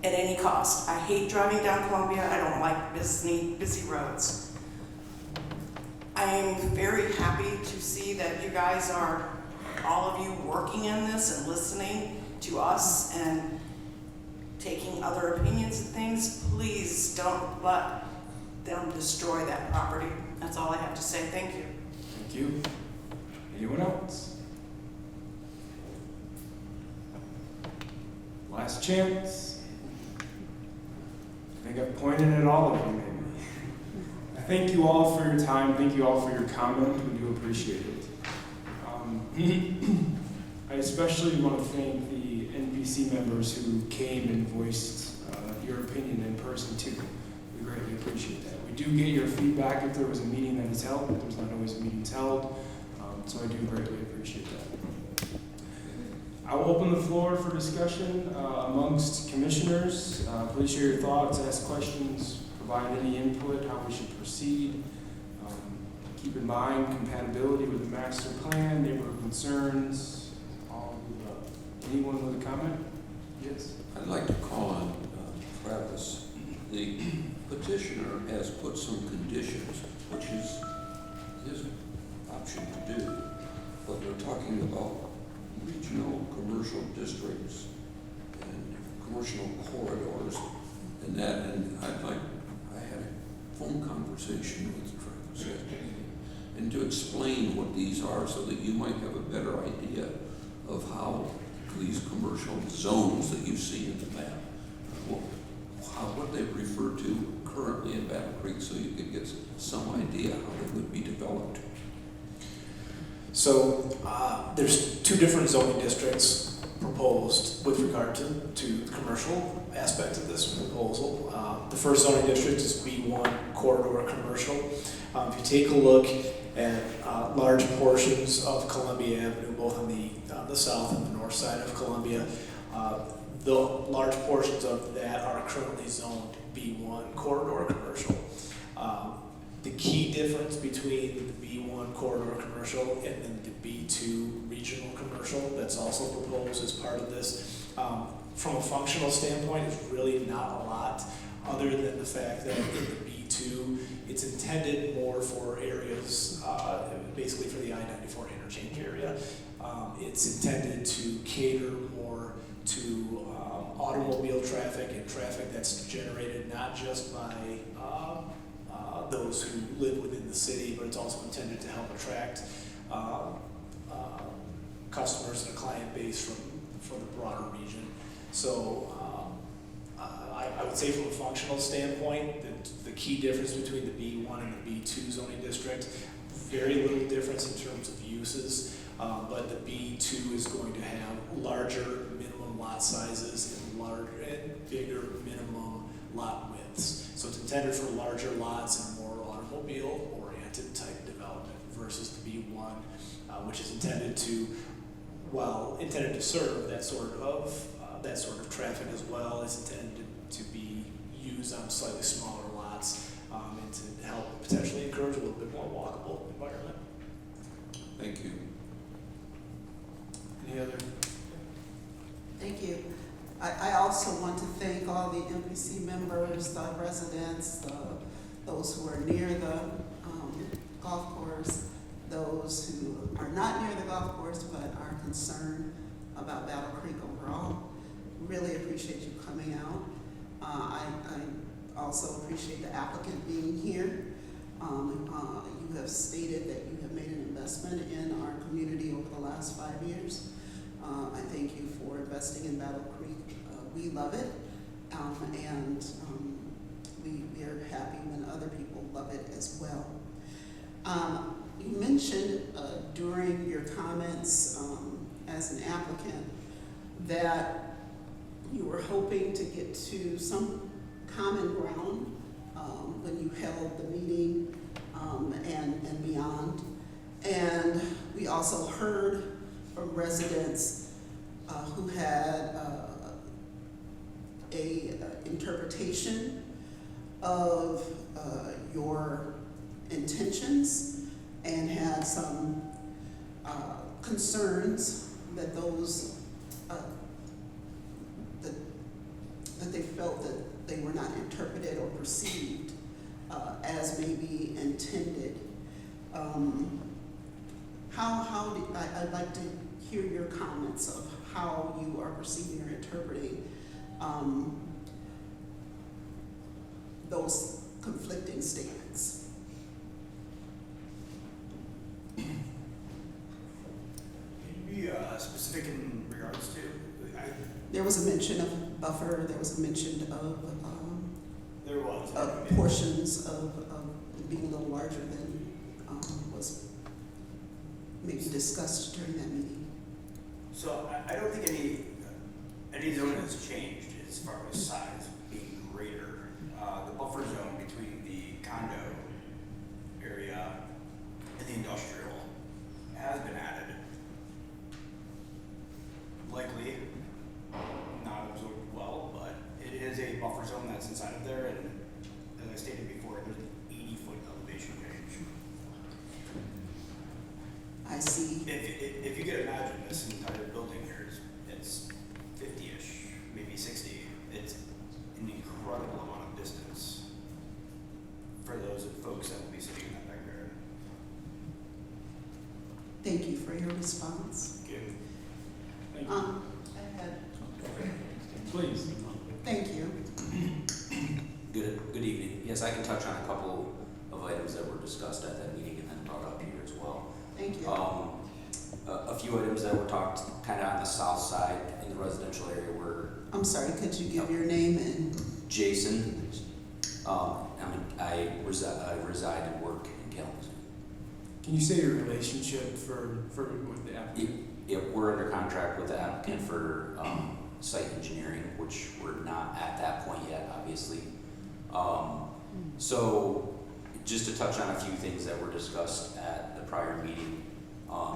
at any cost. I hate driving down Columbia. I don't like busy roads. I am very happy to see that you guys are, all of you, working in this and listening to us and taking other opinions and things. Please don't let them destroy that property. That's all I have to say. Thank you. Thank you. Anyone else? Last chance. I think I've pointed at all of you, maybe. Thank you all for your time. Thank you all for your comment. We do appreciate it. I especially want to thank the NPC members who came and voiced your opinion in person too. We greatly appreciate that. We do get your feedback if there was a meeting that is held, but there's not always meetings held. So I do greatly appreciate that. I will open the floor for discussion amongst commissioners. Please share your thoughts, ask questions, provide any input, how we should proceed. Keep in mind compatibility with the master plan, neighborhood concerns, all of the above. Anyone with a comment? Yes. I'd like to call on Travis. The petitioner has put some conditions, which is his option to do, but they're talking about regional commercial districts and commercial corridors and that, and I had a phone conversation with Travis yesterday, and to explain what these are so that you might have a better idea of how these commercial zones that you see in the map, what they refer to currently in Battle Creek, so you could get some idea how they would be developed. So there's two different zoning districts proposed with regard to the commercial aspect of this proposal. The first zoning district is B1 corridor commercial. If you take a look at large portions of Columbia Avenue, both on the south and the north side of Columbia, the large portions of that are currently zoned B1 corridor commercial. The key difference between the B1 corridor commercial and then the B2 regional commercial that's also proposed as part of this, from a functional standpoint, is really not a lot, other than the fact that in the B2, it's intended more for areas, basically for the I-94 interchange area. It's intended to cater more to automobile traffic and traffic that's generated not just by those who live within the city, but it's also intended to help attract customers and a client base from the broader region. So I would say from a functional standpoint, that the key difference between the B1 and the B2 zoning district, very little difference in terms of uses, but the B2 is going to have larger minimum lot sizes and bigger minimum lot widths. So it's intended for larger lots and more automobile-oriented type development versus the B1, which is intended to, while intended to serve that sort of traffic as well, is intended to be used on slightly smaller lots and to help potentially encourage a little bit more walkable environment. Thank you. Any other? Thank you. I also want to thank all the MPC members, the residents, those who are near the golf course, those who are not near the golf course but are concerned about Battle Creek overall. Really appreciate you coming out. I also appreciate the applicant being here. You have stated that you have made an investment in our community over the last 5 years. I thank you for investing in Battle Creek. We love it, and we are happy when other people love it as well. You mentioned during your comments as an applicant that you were hoping to get to some common ground when you held the meeting and beyond. And we also heard from residents who had a interpretation of your intentions and had some concerns that those that they felt that they were not interpreted or perceived as maybe intended. I'd like to hear your comments of how you are perceiving or interpreting those conflicting statements. Can you be specific in regards to? There was a mention of buffer. There was a mention of There was portions of being a little larger than was maybe discussed during that meeting. So I don't think any zone has changed as far as size being greater. The buffer zone between the condo area and the industrial has been added. Likely not absorbed well, but it is a buffer zone that's inside of there, and as I stated before, there's an 80-foot elevation change. thank you for your response. Okay. Thank you. I had, Please. thank you. Good evening. Yes, I can touch on a couple of items that were discussed at that meeting and then brought up here as well. Thank you. A few items that were talked kind of on the south side in the residential area were I'm sorry, could you give your name and? Jason. I reside and work in Kalamazoo. Can you say your relationship with the applicant? Yep, we're under contract with the applicant for site engineering, which we're not at that point yet, obviously. So just to touch on a few things that were discussed at the prior meeting,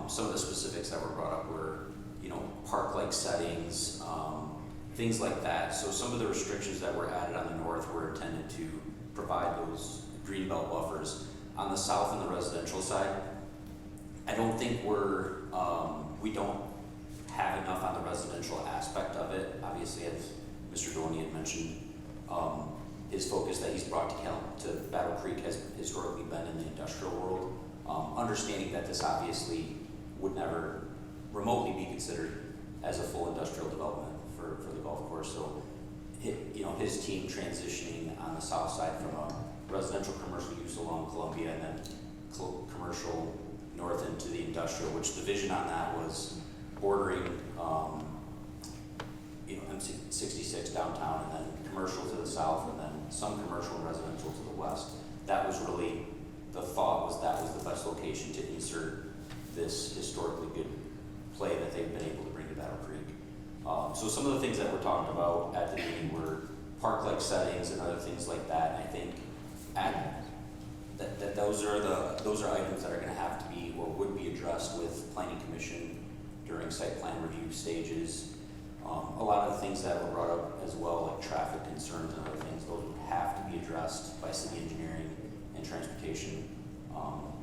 some of the specifics that were brought up were, park-like settings, things like that. So some of the restrictions that were added on the north were intended to provide those greenbelt buffers. On the south and the residential side, I don't think we don't have enough on the residential aspect of it. Obviously, as Mr. Doney had mentioned, his focus that he's brought to Battle Creek has historically been in the industrial world. Understanding that this obviously would never remotely be considered as a full industrial development for the golf course. So, his team transitioning on the south side from a residential commercial use along Columbia and then commercial north into the industrial, which the vision on that was bordering, M66 downtown and then commercial to the south and then some commercial and residential to the west. That was really the thought, was that was the best location to insert this historically good play that they've been able to bring to Battle Creek. So some of the things that were talked about at the meeting were park-like settings and other things like that. And I think that those are items that are going to have to be or would be addressed with Planning Commission during site plan review stages. A lot of the things that were brought up as well, like traffic concerns and other things, those would have to be addressed by city engineering and transportation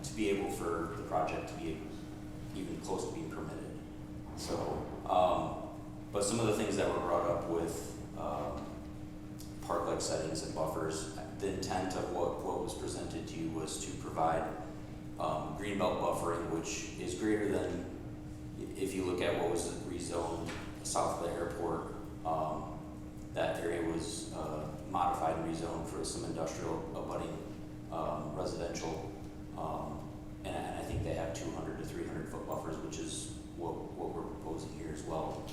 to be able for the project to be even close to being permitted. So, but some of the things that were brought up with park-like settings and buffers, the intent of what was presented to you was to provide greenbelt buffering, which is greater than, if you look at what was rezoned south of the airport, that area was modified and rezoned for some industrial abutting residential, and I think they have 200 to 300 foot buffers, which is what we're proposing here as well,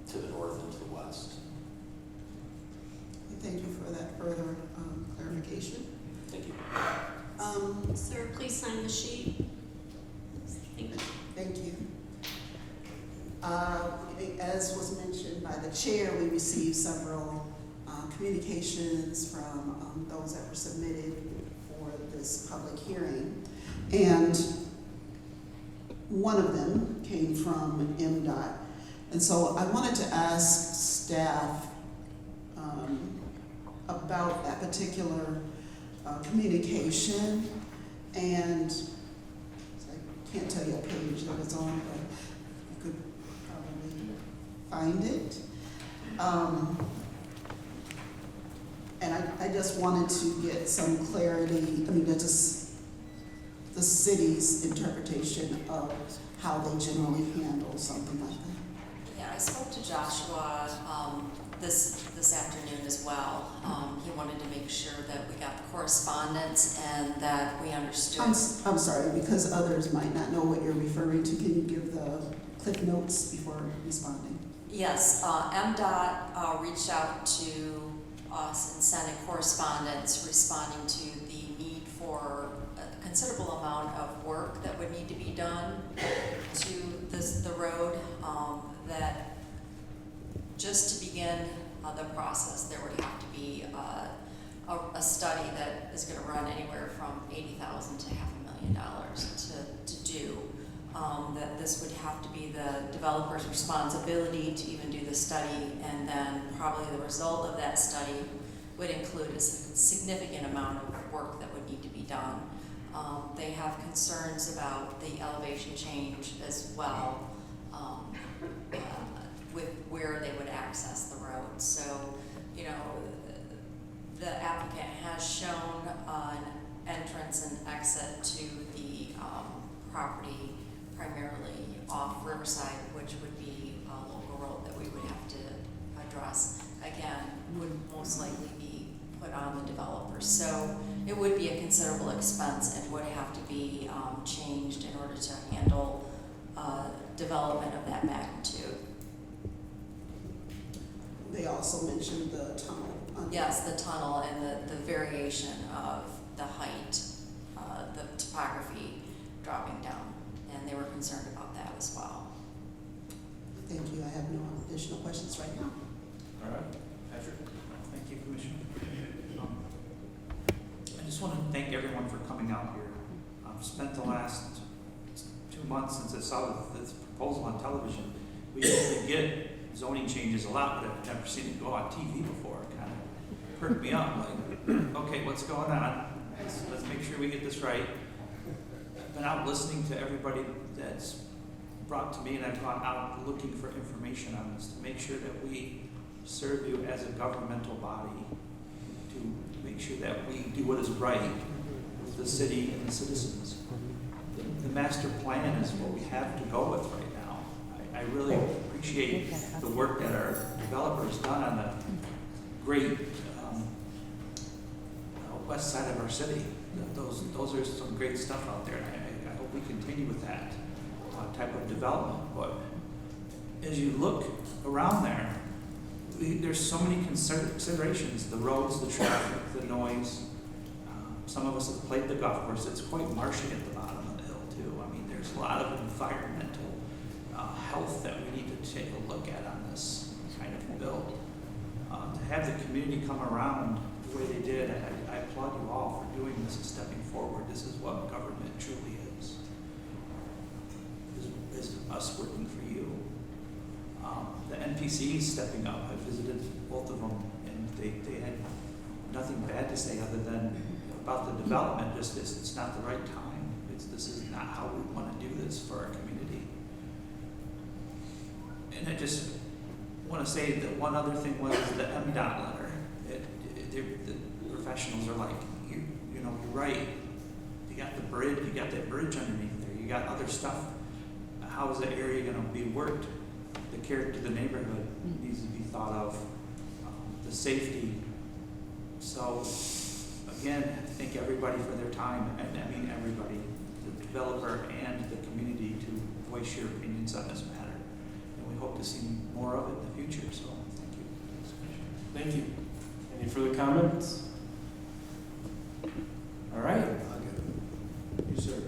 to the north and to the west. Thank you for that further clarification. Thank you. Sir, please sign the sheet. Thank you. Thank you. As was mentioned by the chair, we received several communications from those that were submitted for this public hearing. And one of them came from MDOT. And so I wanted to ask staff about that particular communication. And I can't tell you what page that it's on, but you could probably find it. And I just wanted to get some clarity, just the city's interpretation of how they generally handle something like that. Yeah, I spoke to Joshua this afternoon as well. He wanted to make sure that we got the correspondence and that we understood. I'm sorry, because others might not know what you're referring to. Can you give the cliff notes before responding? Yes, MDOT reached out to us and sent a correspondence responding to the need for a considerable amount of work that would need to be done to the road, that just to begin the process, there would have to be a study that is going to run anywhere from $80,000 to $500,000 to do. That this would have to be the developer's responsibility to even do the study, and then probably the result of that study would include a significant amount of work that would need to be done. They have concerns about the elevation change as well, with where they would access the road. So, the applicant has shown an entrance and exit to the property primarily off Riverside, which would be a local road that we would have to address. Again, would most likely be put on the developers. So it would be a considerable expense and would have to be changed in order to handle development of that magnitude. They also mentioned the tunnel. Yes, the tunnel and the variation of the height, the topography dropping down, and they were concerned about that as well. Thank you. I have no additional questions right now. All right, Patrick. Thank you, Commissioner. I just want to thank everyone for coming out here. I've spent the last 2 months since I saw this proposal on television. We usually get zoning changes a lot, but I've never seen it go on TV before. It kind of perked me up, like, okay, what's going on? Let's make sure we get this right. I've been out listening to everybody that's brought to me, and I've gone out looking for information on this to make sure that we serve you as a governmental body, to make sure that we do what is right with the city and the citizens. The master plan is what we have to go with right now. I really appreciate the work that our developers done on the great west side of our city. Those are some great stuff out there, and I hope we continue with that type of development. But as you look around there, there's so many considerations: the roads, the traffic, the noise. Some of us have played the golf course. It's quite marshy at the bottom of the hill too. I mean, there's a lot of environmental health that we need to take a look at on this kind of build. To have the community come around the way they did, I applaud you all for doing this and stepping forward. This is what government truly is us working for you. The NPC is stepping up. I visited both of them, and they had nothing bad to say other than about the development. Just this, it's not the right time. This is not how we want to do this for our community. And I just want to say that one other thing was the MDOT letter. The professionals are like, you know, you're right. You got the bridge, you got that bridge underneath there. You got other stuff. How is the area going to be worked? The character of the neighborhood needs to be thought of. The safety. So again, thank everybody for their time, and I mean everybody, the developer and the community, to voice your opinions on this matter. And we hope to see more of it in the future, so thank you. Thank you. Any further comments? All right. You, sir.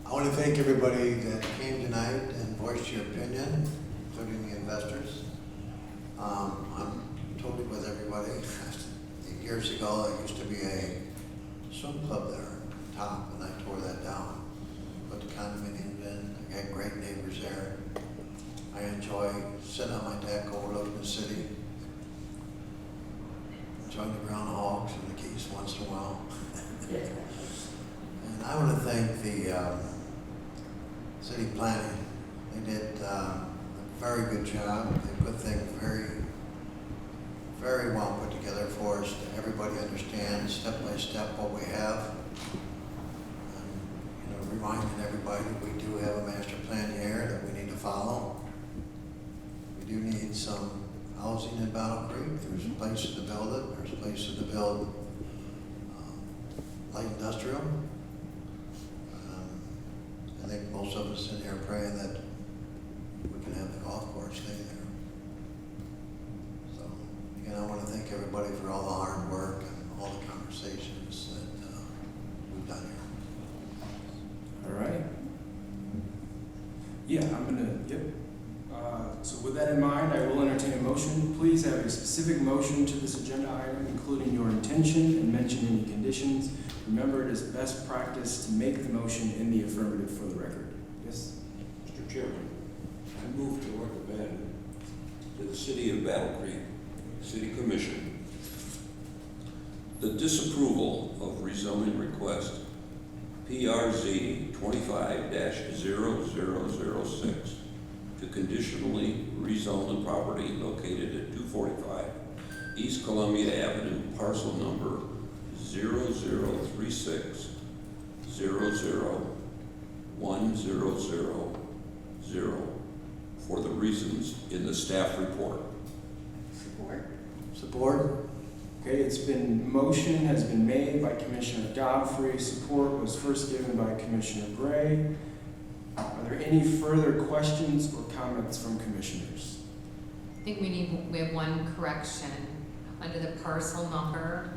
I want to thank everybody that came tonight and voiced your opinion, including the investors. I'm totally with everybody. 8 years ago, there used to be a swim club there on top, and I tore that down. Put the condominiums in. I got great neighbors there. I enjoy sitting on my deck overlooking the city. Enjoying the groundhogs and the geese once in a while. And I want to thank the city planning. They did a very good job. They put things very well put together for us. Everybody understands step by step what we have. And, you know, reminding everybody we do have a master plan here that we need to follow. We do need some housing in Battle Creek. There's places to build it. There's places to build light industrial. I think most of us in here are praying that we can have the golf course stay there. So, again, I want to thank everybody for all the hard work and all the conversations that we've done here. All right. Yeah, I'm gonna, yep. So with that in mind, I will entertain a motion. Please have a specific motion to this agenda item, including your intention and mention any conditions. Remember, it is best practice to make the motion in the affirmative for the record. Yes? Mr. Chairman, I move to recommend to the City of Battle Creek City Commission the disapproval of rezoning request PRZ 25-0006 to conditionally rezone the property located at 245 East Columbia Avenue, parcel number 003600 1000 for the reasons in the staff report. Support. Support. Okay, motion has been made by Commissioner Godfrey. Support was first given by Commissioner Gray. Are there any further questions or comments from commissioners? I think we have one correction. Under the parcel number,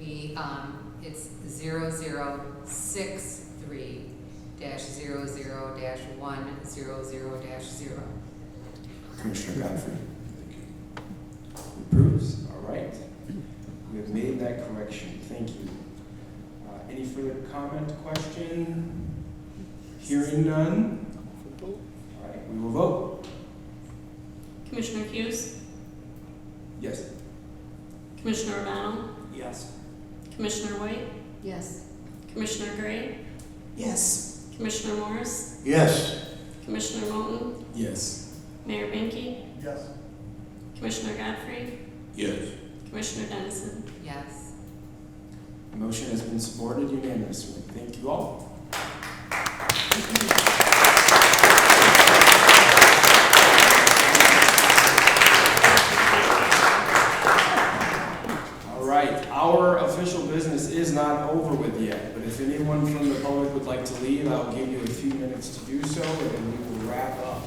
it's 0063-00-100-0. Commissioner Godfrey. Approves. All right. We have made that correction. Thank you. Any further comment, question? Hearing none. All right, we will vote. Commissioner Hughes, Yes. Commissioner O'Donnell, Yes. Commissioner White, Yes. Commissioner Gray, Yes. Commissioner Morris, Yes. Commissioner Moulton, Yes. Mayor Banky, Yes. Commissioner Godfrey, Yes. Commissioner Dennison. Yes. The motion has been supported unanimously. Thank you all. All right, our official business is not over with yet, but if anyone from the public would like to leave, I'll give you a few minutes to do so, and then we will wrap up.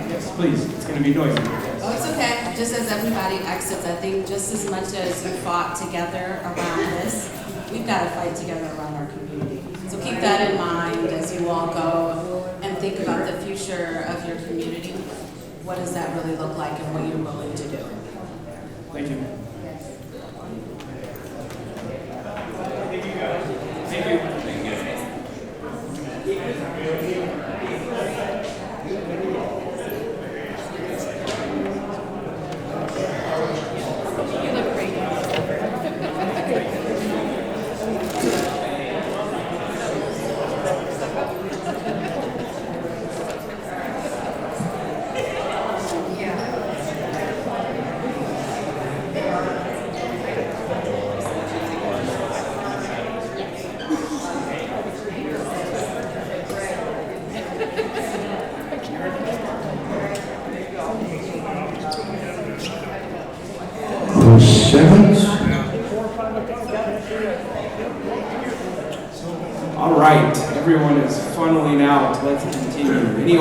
Yes, please. It's going to be noisy. Yes. Oh, it's okay. Just as everybody exits, I think just as much as you fought together around this, we've got to fight together around our community. So keep that in mind as you all go and think about the future of your community. What does that really look like and what you're willing to do? Thank you. All right, everyone is funneling out. Let's continue. Any